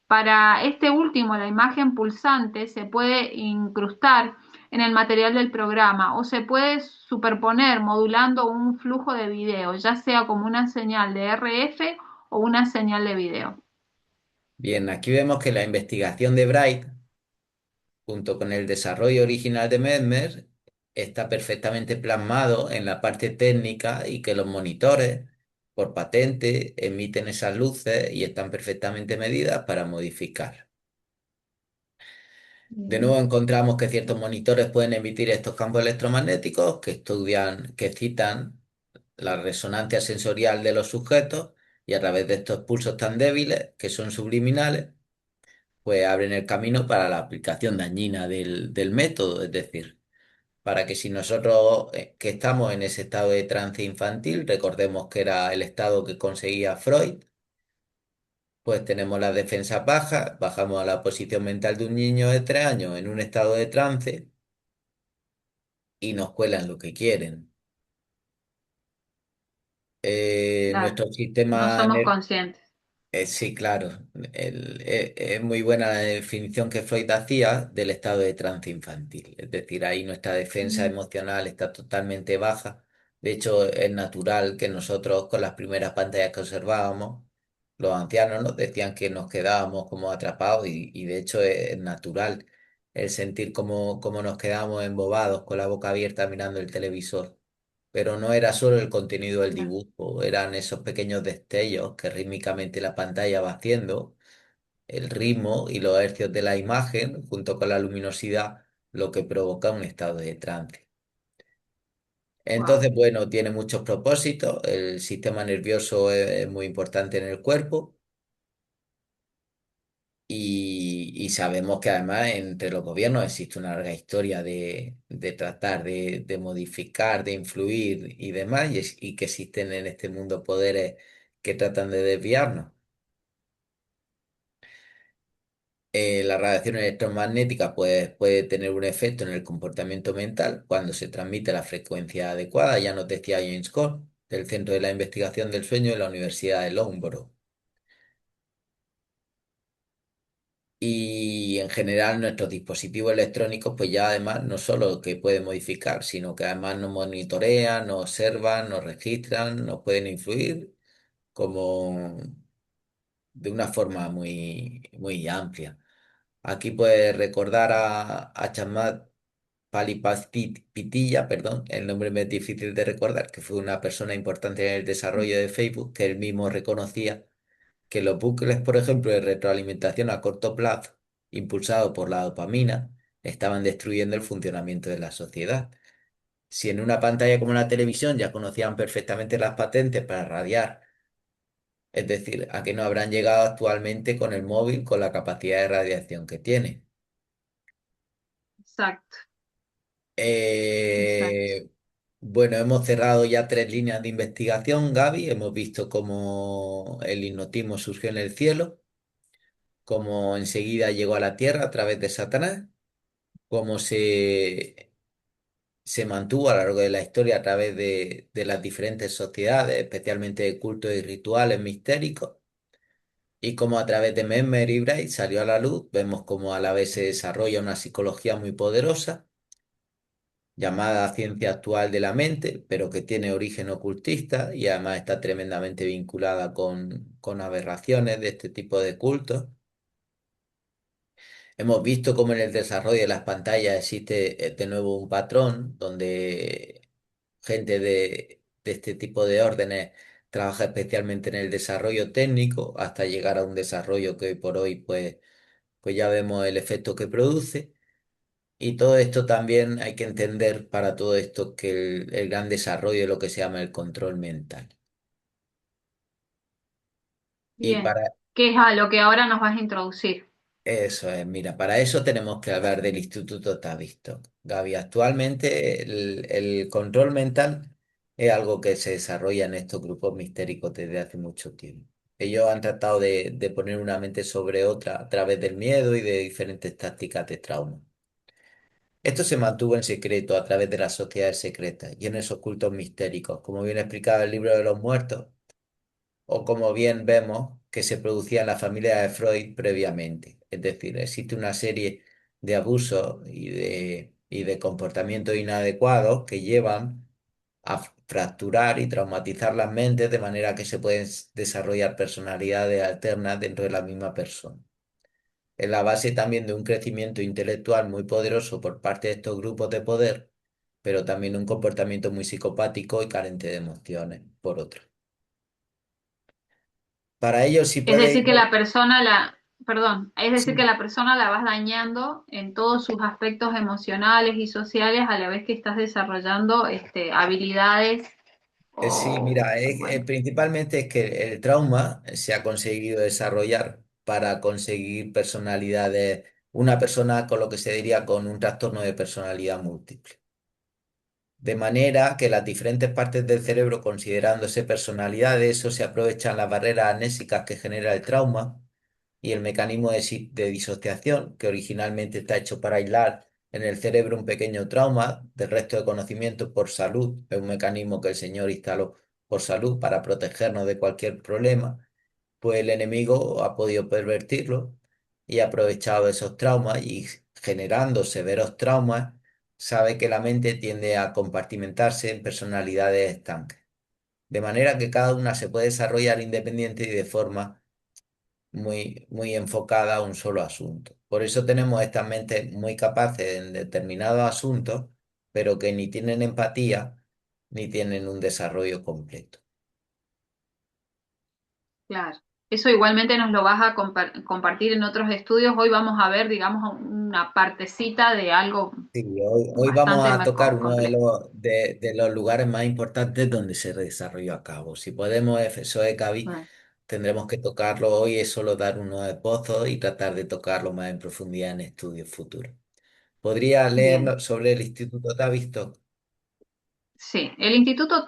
Speaker 1: Para este último, la imagen pulsante se puede incrustar en el material del programa o se puede superponer modulando un flujo de video, ya sea como una señal de RF o una señal de video.
Speaker 2: Bien, aquí vemos que la investigación de Bright junto con el desarrollo original de Mesmer, está perfectamente plasmado en la parte técnica y que los monitores, por patente, emiten esas luces y están perfectamente medidas para modificar. De nuevo
Speaker 1: Bien,
Speaker 2: encontramos que ciertos monitores pueden emitir estos campos electromagnéticos que estudian, que excitan la resonancia sensorial de los sujetos y a través de estos pulsos tan débiles, que son subliminales, pues abren el camino para la aplicación dañina del método, es decir, para que si nosotros que estamos en ese estado de trance infantil, recordemos que era el estado que conseguía Freud, pues tenemos las defensas bajas, bajamos a la posición mental de un niño de 3 años en un estado de trance y nos cuelan lo que quieren.
Speaker 1: claro,
Speaker 2: Nuestro
Speaker 1: no
Speaker 2: sistema
Speaker 1: somos conscientes.
Speaker 2: Sí, claro. Es muy buena la definición que Freud hacía del estado de trance infantil. Es decir, ahí nuestra defensa
Speaker 1: Mm,
Speaker 2: emocional está totalmente baja. De hecho, es natural que nosotros con las primeras pantallas que observábamos, los ancianos nos decían que nos quedábamos como atrapados y de hecho es natural el sentir como nos quedamos embobados con la boca abierta mirando el televisor. Pero no era solo el contenido del
Speaker 1: claro,
Speaker 2: dibujo, eran esos pequeños destellos que rítmicamente la pantalla va haciendo, el ritmo y los hercios de la imagen, junto con la luminosidad, lo que provoca un estado de trance.
Speaker 1: wow,
Speaker 2: Entonces, bueno, tiene muchos propósitos, el sistema nervioso es muy importante en el cuerpo y sabemos que además entre los gobiernos existe una larga historia de tratar de modificar, de influir y demás, y que existen en este mundo poderes que tratan de desviarnos. La radiación electromagnética puede tener un efecto en el comportamiento mental cuando se transmite a la frecuencia adecuada, ya nos decía James Cole, del Centro de la Investigación del Sueño de la Universidad de Loughborough. Y en general nuestros dispositivos electrónicos, pues ya además no solo que pueden modificar, sino que además nos monitorean, nos observan, nos registran, nos pueden influir como de una forma muy amplia. Aquí puedes recordar a Chamath Palihapitiya, perdón, el nombre me es difícil de recordar, que fue una persona importante en el desarrollo de Facebook, que él mismo reconocía que los bucles, por ejemplo, de retroalimentación a corto plazo, impulsados por la dopamina, estaban destruyendo el funcionamiento de la sociedad. Si en una pantalla como la televisión ya conocían perfectamente las patentes para radiar, es decir, a que no habrán llegado actualmente con el móvil con la capacidad de radiación que tiene.
Speaker 1: Exacto, exacto.
Speaker 2: Eh, bueno, hemos cerrado ya 3 líneas de investigación, Gaby. Hemos visto cómo el hipnotismo surgió en el cielo, cómo enseguida llegó a la tierra a través de Satanás, cómo se mantuvo a lo largo de la historia a través de las diferentes sociedades, especialmente de cultos y rituales mistéricos, y cómo a través de Mesmer y Braid salió a la luz. Vemos cómo a la vez se desarrolla una psicología muy poderosa llamada ciencia actual de la mente, pero que tiene origen ocultista y además está tremendamente vinculada con aberraciones de este tipo de cultos. Hemos visto cómo en el desarrollo de las pantallas existe de nuevo un patrón donde gente de este tipo de órdenes trabaja especialmente en el desarrollo técnico hasta llegar a un desarrollo que hoy por hoy pues ya vemos el efecto que produce. Y todo esto también hay que entender para todo esto que el gran desarrollo de lo que se llama el control mental. Y
Speaker 1: Bien,
Speaker 2: para
Speaker 1: ¿qué es a lo que ahora nos vas a introducir?
Speaker 2: eso es, mira, para eso tenemos que hablar del Instituto Tavistock. Gaby, actualmente el control mental es algo que se desarrolla en estos grupos mistéricos desde hace mucho tiempo. Ellos han tratado de poner una mente sobre otra a través del miedo y de diferentes tácticas de trauma. Esto se mantuvo en secreto a través de las sociedades secretas y en esos cultos mistéricos, como bien explicado el libro de los muertos, o como bien vemos que se producía en la familia de Freud previamente. Es decir, existe una serie de abusos y de comportamientos inadecuados que llevan a fracturar y traumatizar las mentes de manera que se pueden desarrollar personalidades alternas dentro de la misma persona. Es la base también de un crecimiento intelectual muy poderoso por parte de estos grupos de poder, pero también un comportamiento muy psicopático y carente de emociones, por otro. Para ello, si
Speaker 1: Es
Speaker 2: puede
Speaker 1: decir, que
Speaker 2: ir.
Speaker 1: la persona perdón, es decir, que
Speaker 2: Sí,
Speaker 1: la persona la vas dañando en todos sus aspectos emocionales y sociales a la vez que estás desarrollando habilidades
Speaker 2: sí,
Speaker 1: o,
Speaker 2: mira,
Speaker 1: bueno,
Speaker 2: principalmente es que el trauma se ha conseguido desarrollar para conseguir personalidades, una persona con lo que se diría con un trastorno de personalidad múltiple. De manera que las diferentes partes del cerebro, considerándose personalidades, eso se aprovechan las barreras anésicas que genera el trauma y el mecanismo de disociación, que originalmente está hecho para aislar en el cerebro un pequeño trauma del resto de conocimientos por salud, es un mecanismo que el Señor instaló por salud para protegernos de cualquier problema, pues el enemigo ha podido pervertirlo y ha aprovechado esos traumas y generando severos traumas, sabe que la mente tiende a compartimentarse en personalidades estancas, de manera que cada una se puede desarrollar independiente y de forma muy enfocada a un solo asunto. Por eso tenemos estas mentes muy capaces en determinados asuntos, pero que ni tienen empatía ni tienen un desarrollo completo.
Speaker 1: claro. Eso igualmente nos lo vas a compartir en otros estudios. Hoy vamos a ver, digamos, una partecita de algo
Speaker 2: Sí, hoy vamos
Speaker 1: bastante
Speaker 2: a
Speaker 1: más
Speaker 2: tocar uno de
Speaker 1: complejo.
Speaker 2: los lugares más importantes donde se desarrolló a cabo. Si podemos, eso es, Gaby, tendremos que tocarlo hoy, es solo dar unos esbozos y tratar de tocarlo más en profundidad en estudios futuros. ¿Podría
Speaker 1: Bien.
Speaker 2: leernos sobre el Instituto Tavistock?
Speaker 1: Sí, el Instituto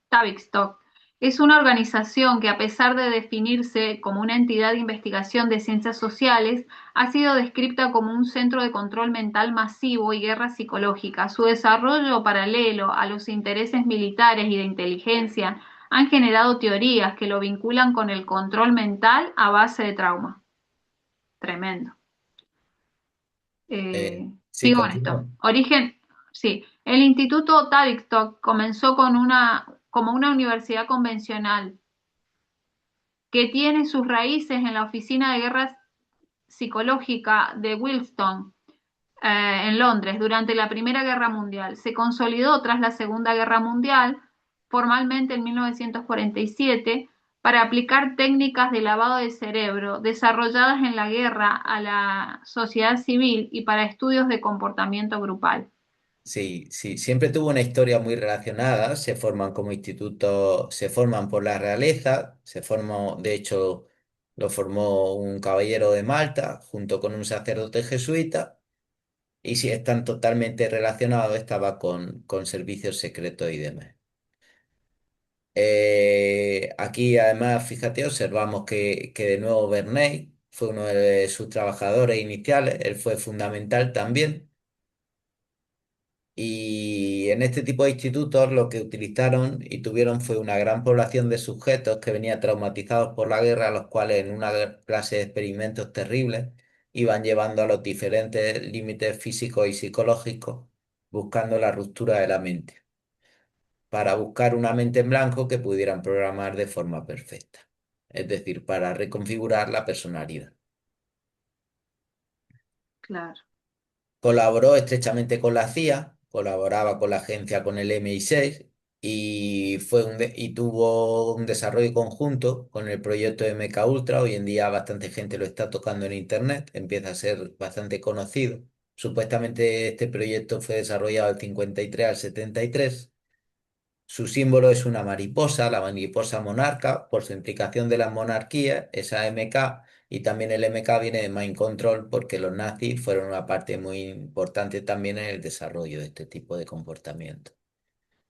Speaker 1: Tavistock es una organización que, a pesar de definirse como una entidad de investigación de ciencias sociales, ha sido descrita como un centro de control mental masivo y guerra psicológica. Su desarrollo paralelo a los intereses militares y de inteligencia han generado teorías que lo vinculan con el control mental a base de trauma. Tremendo.
Speaker 2: Sí,
Speaker 1: Sigo con esto.
Speaker 2: continúo.
Speaker 1: Origen, sí. El Instituto Tavistock comenzó como una universidad convencional que tiene sus raíces en la Oficina de Guerra Psicológica de Wilston, en Londres, durante la Primera Guerra Mundial. Se consolidó tras la Segunda Guerra Mundial, formalmente en 1947, para aplicar técnicas de lavado de cerebro desarrolladas en la guerra a la sociedad civil y para estudios de comportamiento grupal.
Speaker 2: Sí, sí, siempre tuvo una historia muy relacionada. Se forman como instituto, se forman por la realeza, se formó, de hecho, lo formó un caballero de Malta junto con un sacerdote jesuita. Y sí, están totalmente relacionados, estaba con servicios secretos y demás. Aquí además, fíjate, observamos que de nuevo Bernays fue uno de sus trabajadores iniciales, él fue fundamental también. Y en este tipo de institutos lo que utilizaron y tuvieron fue una gran población de sujetos que venían traumatizados por la guerra, a los cuales en una clase de experimentos terribles iban llevando a los diferentes límites físicos y psicológicos, buscando la ruptura de la mente, para buscar una mente en blanco que pudieran programar de forma perfecta, es decir, para reconfigurar la personalidad.
Speaker 1: Claro,
Speaker 2: Colaboró estrechamente con la CIA, colaboraba con la agencia con el MI6 y, y tuvo un desarrollo conjunto con el proyecto MK Ultra. Hoy en día bastante gente lo está tocando en Internet, empieza a ser bastante conocido. Supuestamente este proyecto fue desarrollado del 53 al 73. Su símbolo es una mariposa, la mariposa monarca, por su implicación de las monarquías, esa MK, y también el MK viene de Mind Control porque los nazis fueron una parte muy importante también en el desarrollo de este tipo de comportamiento.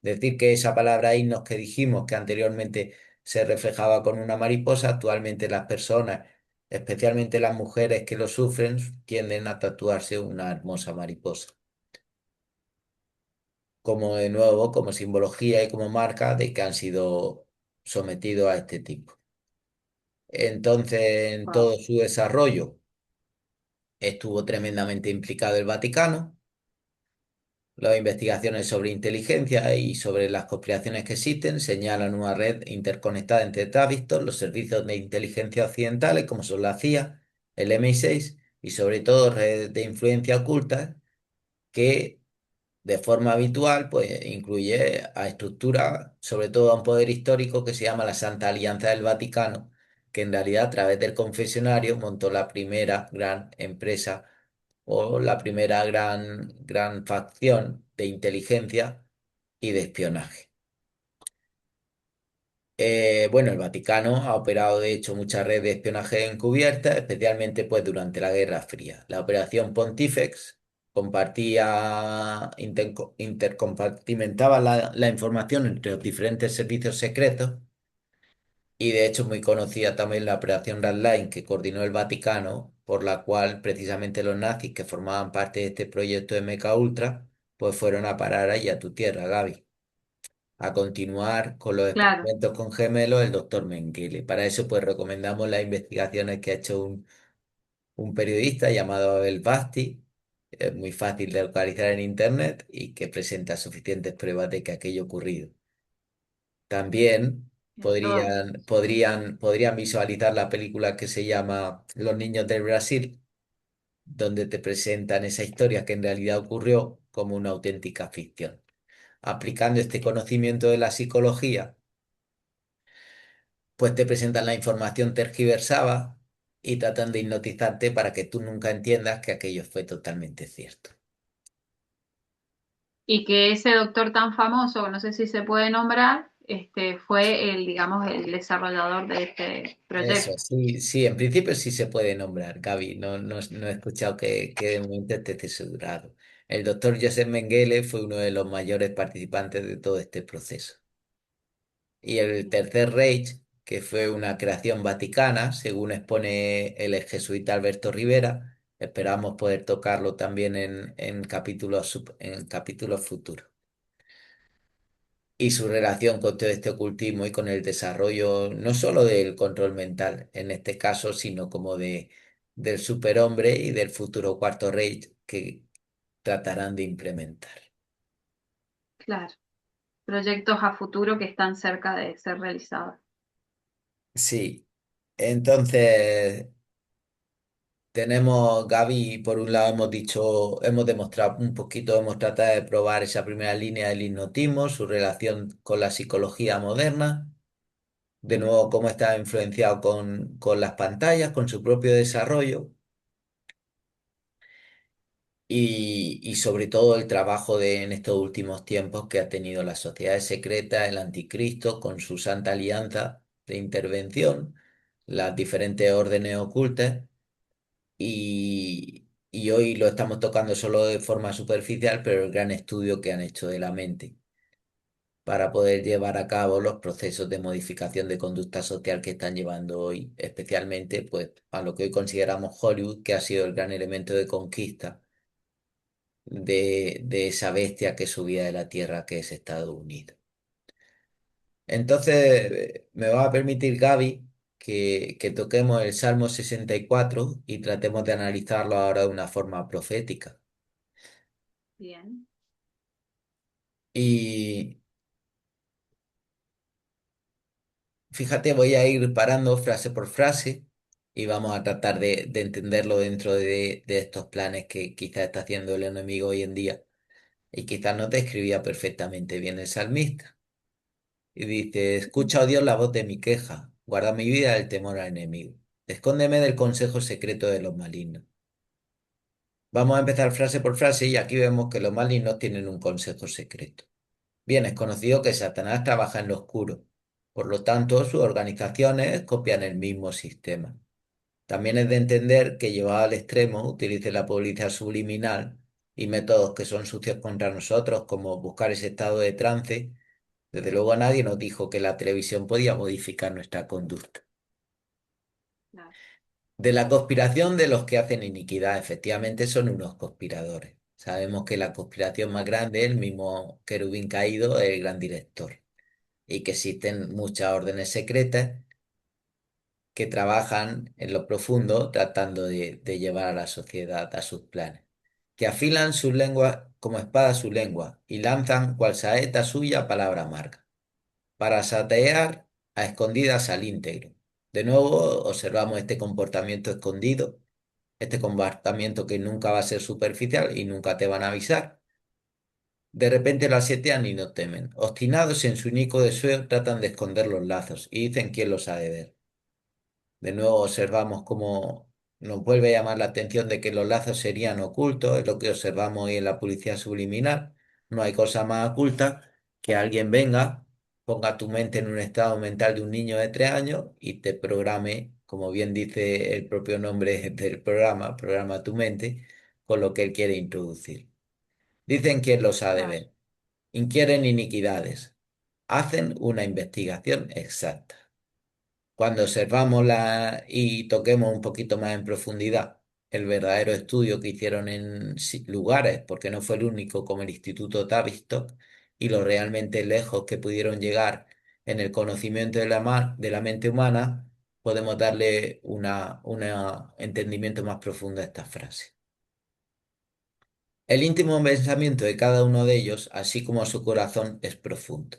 Speaker 2: Decir que esa palabra himnos que dijimos que anteriormente se reflejaba con una mariposa, actualmente las personas, especialmente las mujeres que lo sufren, tienden a tatuarse una hermosa mariposa como de nuevo, como simbología y como marca de que han sido sometidos a este tipo. Entonces, en
Speaker 1: wow,
Speaker 2: todo su desarrollo estuvo tremendamente implicado el Vaticano. Las investigaciones sobre inteligencia y sobre las conspiraciones que existen señalan una red interconectada entre Tavistock, los servicios de inteligencia occidentales, como son la CIA, el MI6 y sobre todo redes de influencia oculta que de forma habitual, pues incluye a estructuras, sobre todo a un poder histórico que se llama la Santa Alianza del Vaticano, que en realidad a través del confesionario montó la primera gran empresa o la primera gran facción de inteligencia y de espionaje. Bueno, el Vaticano ha operado de hecho muchas redes de espionaje encubierta, especialmente pues durante la Guerra Fría. La Operación Pontifex intercompartimentaba la información entre los diferentes servicios secretos y de hecho muy conocida también la Operación Red Line que coordinó el Vaticano, por la cual precisamente los nazis que formaban parte de este proyecto MK Ultra pues fueron a parar ahí a tu tierra, Gaby, a continuar con los
Speaker 1: claro.
Speaker 2: experimentos con gemelos del doctor Mengele. Para eso, pues recomendamos las investigaciones que ha hecho un periodista llamado Abel Basti. Es muy fácil de localizar en internet y que presenta suficientes pruebas de que aquello ocurrido. También
Speaker 1: Entonces,
Speaker 2: podrían visualizar la película que se llama Los niños del Brasil, donde te presentan esa historia que en realidad ocurrió como una auténtica ficción. Aplicando este conocimiento de la psicología, pues te presentan la información tergiversada y tratan de hipnotizarte para que tú nunca entiendas que aquello fue totalmente cierto.
Speaker 1: y que ese doctor tan famoso, no sé si se puede nombrar, fue el, digamos, el desarrollador de este
Speaker 2: Eso,
Speaker 1: proyecto.
Speaker 2: sí, sí, en principio sí se puede nombrar, Gaby. No, no, no he escuchado que de momento esté censurado. El doctor Joseph Mengele fue uno de los mayores participantes de todo este proceso. Y el Tercer Reich, que fue una creación vaticana, según expone el jesuita Alberto Rivera, esperamos poder tocarlo también en capítulos, en capítulos futuros. Y su relación con todo este ocultismo y con el desarrollo no solo del control mental en este caso, sino como del superhombre y del futuro Cuarto Reich que tratarán de implementar.
Speaker 1: Claro, proyectos a futuro que están cerca de ser realizados.
Speaker 2: Sí, entonces tenemos, Gaby, por un lado hemos dicho, hemos demostrado un poquito, hemos tratado de probar esa primera línea del hipnotismo, su relación con la psicología moderna, de nuevo cómo está influenciado con las pantallas, con su propio desarrollo y sobre todo el trabajo en estos últimos tiempos que ha tenido las sociedades secretas, el anticristo, con su santa alianza de intervención, las diferentes órdenes ocultas y hoy lo estamos tocando solo de forma superficial, pero el gran estudio que han hecho de la mente para poder llevar a cabo los procesos de modificación de conducta social que están llevando hoy, especialmente pues a lo que hoy consideramos Hollywood, que ha sido el gran elemento de conquista de esa bestia que subía de la tierra que es Estados Unidos. Entonces, me va a permitir, Gaby, que toquemos el Salmo 64 y tratemos de analizarlo ahora de una forma profética.
Speaker 1: Bien,
Speaker 2: Y fíjate, voy a ir parando frase por frase y vamos a tratar de entenderlo dentro de estos planes que quizás está haciendo el enemigo hoy en día. Y quizás no te escribía perfectamente bien el salmista. Y dice, escucha, oh Dios, la voz de mi queja, guarda mi vida del temor al enemigo. Escóndeme del consejo secreto de los malignos. Vamos a empezar frase por frase y aquí vemos que los malignos tienen un consejo secreto. Bien, es conocido que Satanás trabaja en lo oscuro. Por lo tanto, sus organizaciones copian el mismo sistema. También es de entender que llevado al extremo utilice la publicidad subliminal y métodos que son sucios contra nosotros, como buscar ese estado de trance. Desde luego nadie nos dijo que la televisión podía modificar nuestra conducta.
Speaker 1: claro,
Speaker 2: De la conspiración de los que hacen iniquidad, efectivamente son unos conspiradores. Sabemos que la conspiración más grande, el mismo querubín caído, es el gran director. Y que existen muchas órdenes secretas que trabajan en lo profundo tratando de llevar a la sociedad a sus planes. Que afilan sus lenguas como espada su lengua y lanzan cual saeta suya palabra amarga para satear a escondidas al íntegro. De nuevo, observamos este comportamiento escondido, este comportamiento que nunca va a ser superficial y nunca te van a avisar. De repente lo asetean y no temen. Obstinados en su inicuo deseo, tratan de esconder los lazos y dicen quién los ha de ver. De nuevo observamos cómo nos vuelve a llamar la atención de que los lazos serían ocultos, es lo que observamos hoy en la publicidad subliminal. No hay cosa más oculta que alguien venga, ponga tu mente en un estado mental de un niño de 3 años y te programe, como bien dice el propio nombre del programa, programa tu mente, con lo que él quiere introducir. Dicen quién los ha de
Speaker 1: claro,
Speaker 2: ver. Inquieren iniquidades. Hacen una investigación exacta. Cuando observamos y toquemos un poquito más en profundidad el verdadero estudio que hicieron en lugares, porque no fue el único como el Instituto Tavistock, y lo realmente lejos que pudieron llegar en el conocimiento de la mente humana, podemos darle un entendimiento más profundo a esta frase. El íntimo pensamiento de cada uno de ellos, así como su corazón, es profundo.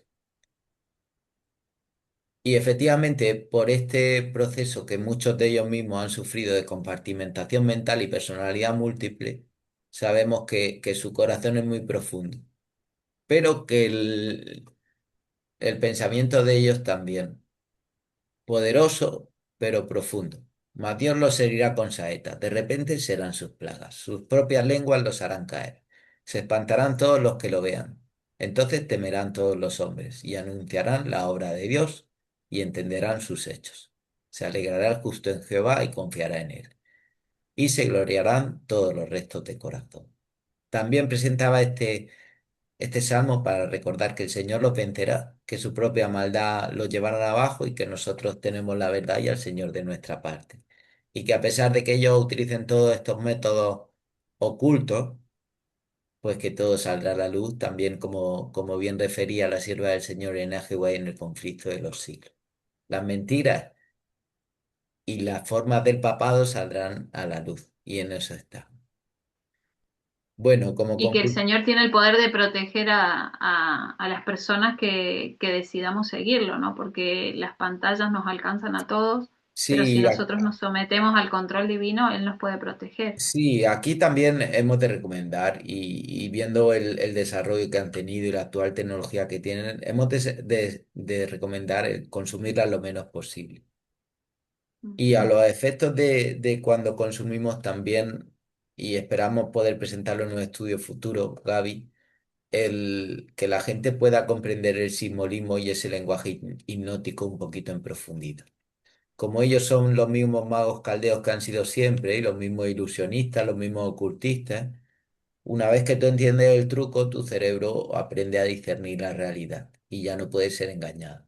Speaker 2: Y efectivamente, por este proceso que muchos de ellos mismos han sufrido de compartimentación mental y personalidad múltiple, sabemos que su corazón es muy profundo, pero que el pensamiento de ellos también, poderoso, pero profundo. Mas Dios los herirá con saetas, de repente serán sus plagas, sus propias lenguas los harán caer, se espantarán todos los que lo vean. Entonces temerán todos los hombres y anunciarán la obra de Dios y entenderán sus hechos. Se alegrará el justo en Jehová y confiará en él. Y se gloriarán todos los restos de corazón. También presentaba este salmo para recordar que el Señor los vencerá, que su propia maldad los llevará abajo y que nosotros tenemos la verdad y al Señor de nuestra parte. Y que a pesar de que ellos utilicen todos estos métodos ocultos, pues que todo saldrá a la luz, también como bien refería la sierva del Señor en Jehová en el conflicto de los siglos. Las mentiras y las formas del papado saldrán a la luz, y en eso está. Bueno, como
Speaker 1: Y que el
Speaker 2: conclusión,
Speaker 1: Señor tiene el poder de proteger a las personas que decidamos seguirlo, ¿no? Porque las pantallas nos alcanzan a todos, pero si
Speaker 2: sí,
Speaker 1: nosotros nos sometemos al control divino, Él nos puede proteger.
Speaker 2: sí, aquí también hemos de recomendar y viendo el desarrollo que han tenido y la actual tecnología que tienen, hemos de recomendar el consumirla lo menos posible. Y a
Speaker 1: Ujú.
Speaker 2: los efectos de cuando consumimos también, y esperamos poder presentarlo en un estudio futuro, Gaby, el que la gente pueda comprender el simbolismo y ese lenguaje hipnótico un poquito en profundidad. Como ellos son los mismos magos caldeos que han sido siempre, y los mismos ilusionistas, los mismos ocultistas, una vez que tú entiendes el truco, tu cerebro aprende a discernir la realidad y ya no puede ser engañado.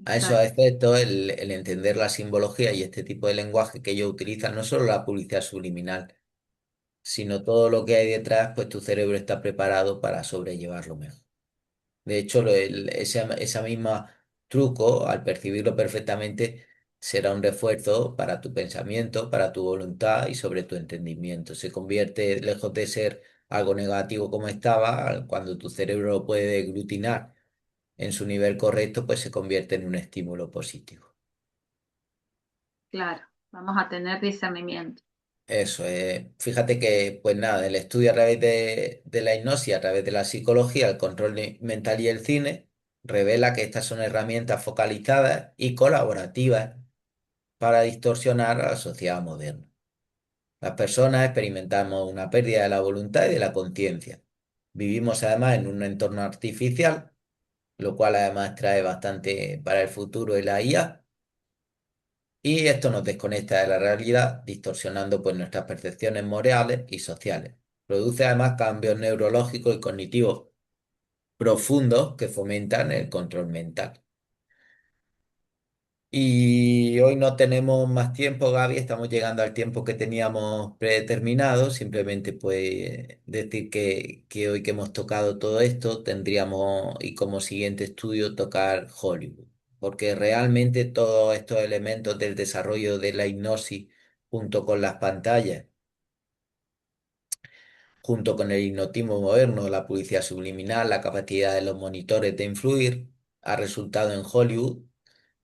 Speaker 2: A esos
Speaker 1: Exacto,
Speaker 2: efectos, el entender la simbología y este tipo de lenguaje que ellos utilizan, no solo la publicidad subliminal, sino todo lo que hay detrás, pues tu cerebro está preparado para sobrellevarlo mejor. De hecho, esa misma truco, al percibirlo perfectamente, será un refuerzo para tu pensamiento, para tu voluntad y sobre tu entendimiento. Se convierte, lejos de ser algo negativo como estaba, cuando tu cerebro lo puede aglutinar en su nivel correcto, pues se convierte en un estímulo positivo.
Speaker 1: claro. Vamos a tener discernimiento.
Speaker 2: Eso, fíjate que, pues nada, el estudio a través de la hipnosis, a través de la psicología, el control mental y el cine, revela que estas son herramientas focalizadas y colaborativas para distorsionar a la sociedad moderna. Las personas experimentamos una pérdida de la voluntad y de la conciencia. Vivimos además en un entorno artificial, lo cual además trae bastante para el futuro de la IA. Y esto nos desconecta de la realidad, distorsionando pues nuestras percepciones morales y sociales. Produce además cambios neurológicos y cognitivos profundos que fomentan el control mental. Y hoy no tenemos más tiempo, Gaby, estamos llegando al tiempo que teníamos predeterminado. Simplemente pues decir que hoy que hemos tocado todo esto, tendríamos y como siguiente estudio tocar Hollywood, porque realmente todos estos elementos del desarrollo de la hipnosis junto con las pantallas, junto con el hipnotismo moderno, la publicidad subliminal, la capacidad de los monitores de influir, ha resultado en Hollywood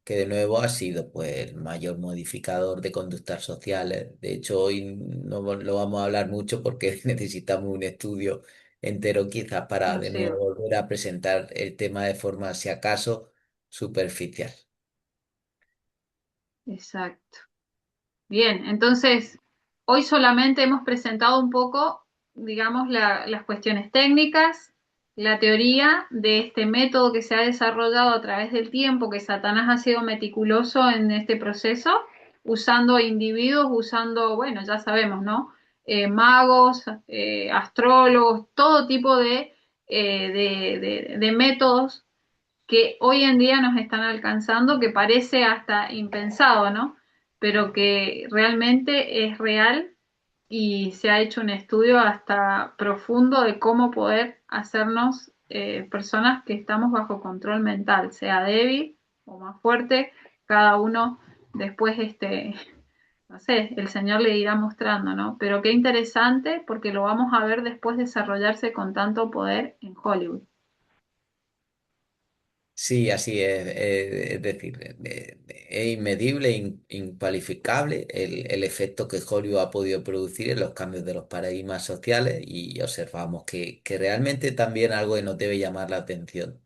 Speaker 2: que de nuevo ha sido pues el mayor modificador de conductas sociales. De hecho, hoy no lo vamos a hablar mucho porque necesitamos un estudio entero quizás para de nuevo
Speaker 1: Exclusivo.
Speaker 2: volver a presentar el tema de forma, si acaso, superficial.
Speaker 1: Exacto. Bien, entonces, hoy solamente hemos presentado un poco, digamos, las cuestiones técnicas, la teoría de este método que se ha desarrollado a través del tiempo, que Satanás ha sido meticuloso en este proceso, usando individuos, usando, bueno, ya sabemos, ¿no? Magos, astrólogos, todo tipo de métodos que hoy en día nos están alcanzando, que parece hasta impensado, ¿no? Pero que realmente es real y se ha hecho un estudio hasta profundo de cómo poder hacernos personas que estamos bajo control mental, sea débil o más fuerte, cada uno después, no sé, el Señor le irá mostrando, ¿no? Pero qué interesante porque lo vamos a ver después desarrollarse con tanto poder en Hollywood.
Speaker 2: Sí, así es decir, es inmedible, incalificable el efecto que Hollywood ha podido producir en los cambios de los paradigmas sociales y observamos que realmente también algo que nos debe llamar la atención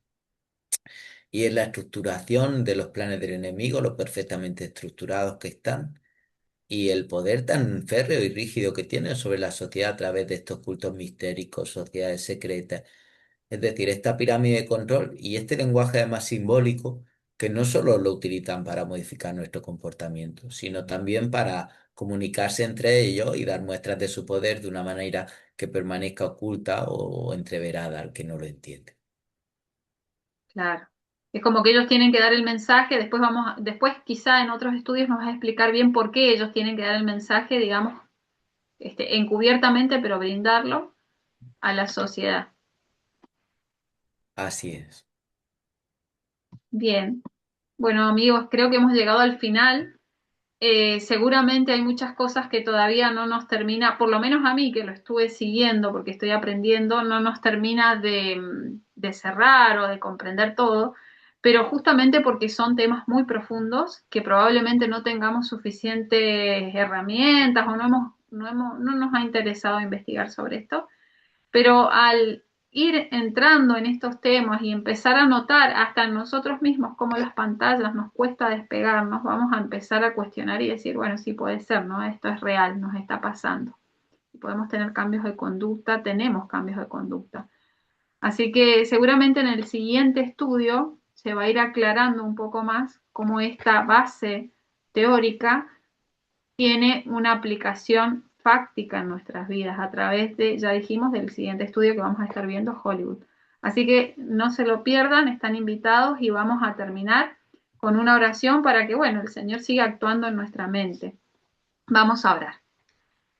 Speaker 2: y es la estructuración de los planes del enemigo, lo perfectamente estructurados que están y el poder tan férreo y rígido que tienen sobre la sociedad a través de estos cultos mistéricos, sociedades secretas. Es decir, esta pirámide de control y este lenguaje además simbólico, que no solo lo utilizan para modificar nuestro comportamiento, sino también para comunicarse entre ellos y dar muestras de su poder de una manera que permanezca oculta o entreverada al que no lo entiende.
Speaker 1: Claro. Es como que ellos tienen que dar el mensaje, después quizá en otros estudios nos va a explicar bien por qué ellos tienen que dar el mensaje, digamos, encubiertamente, pero brindarlo a la sociedad.
Speaker 2: Así es.
Speaker 1: Bien. Bueno, amigos, creo que hemos llegado al final. Seguramente hay muchas cosas que todavía no nos termina, por lo menos a mí que lo estuve siguiendo porque estoy aprendiendo, no nos termina de cerrar o de comprender todo, pero justamente porque son temas muy profundos que probablemente no tengamos suficientes herramientas o no nos ha interesado investigar sobre esto, pero al ir entrando en estos temas y empezar a notar hasta en nosotros mismos cómo las pantallas nos cuesta despegarnos, vamos a empezar a cuestionar y decir, bueno, sí puede ser, ¿no? Esto es real, nos está pasando. Y podemos tener cambios de conducta, tenemos cambios de conducta. Así que seguramente en el siguiente estudio se va a ir aclarando un poco más cómo esta base teórica tiene una aplicación fáctica en nuestras vidas a través de, ya dijimos, del siguiente estudio que vamos a estar viendo, Hollywood. Así que no se lo pierdan, están invitados y vamos a terminar con una oración para que, bueno, el Señor siga actuando en nuestra mente. Vamos a orar.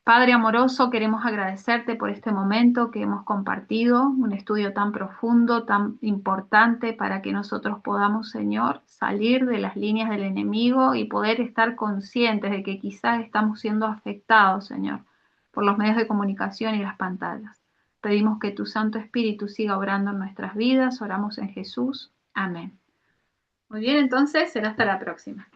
Speaker 1: Padre amoroso, queremos agradecerte por este momento que hemos compartido, un estudio tan profundo, tan importante para que nosotros podamos, Señor, salir de las líneas del enemigo y poder estar conscientes de que quizás estamos siendo afectados, Señor, por los medios de comunicación y las pantallas. Pedimos que tu Santo Espíritu siga obrando en nuestras vidas, oramos en Jesús. Amén. Muy bien, entonces será hasta la próxima.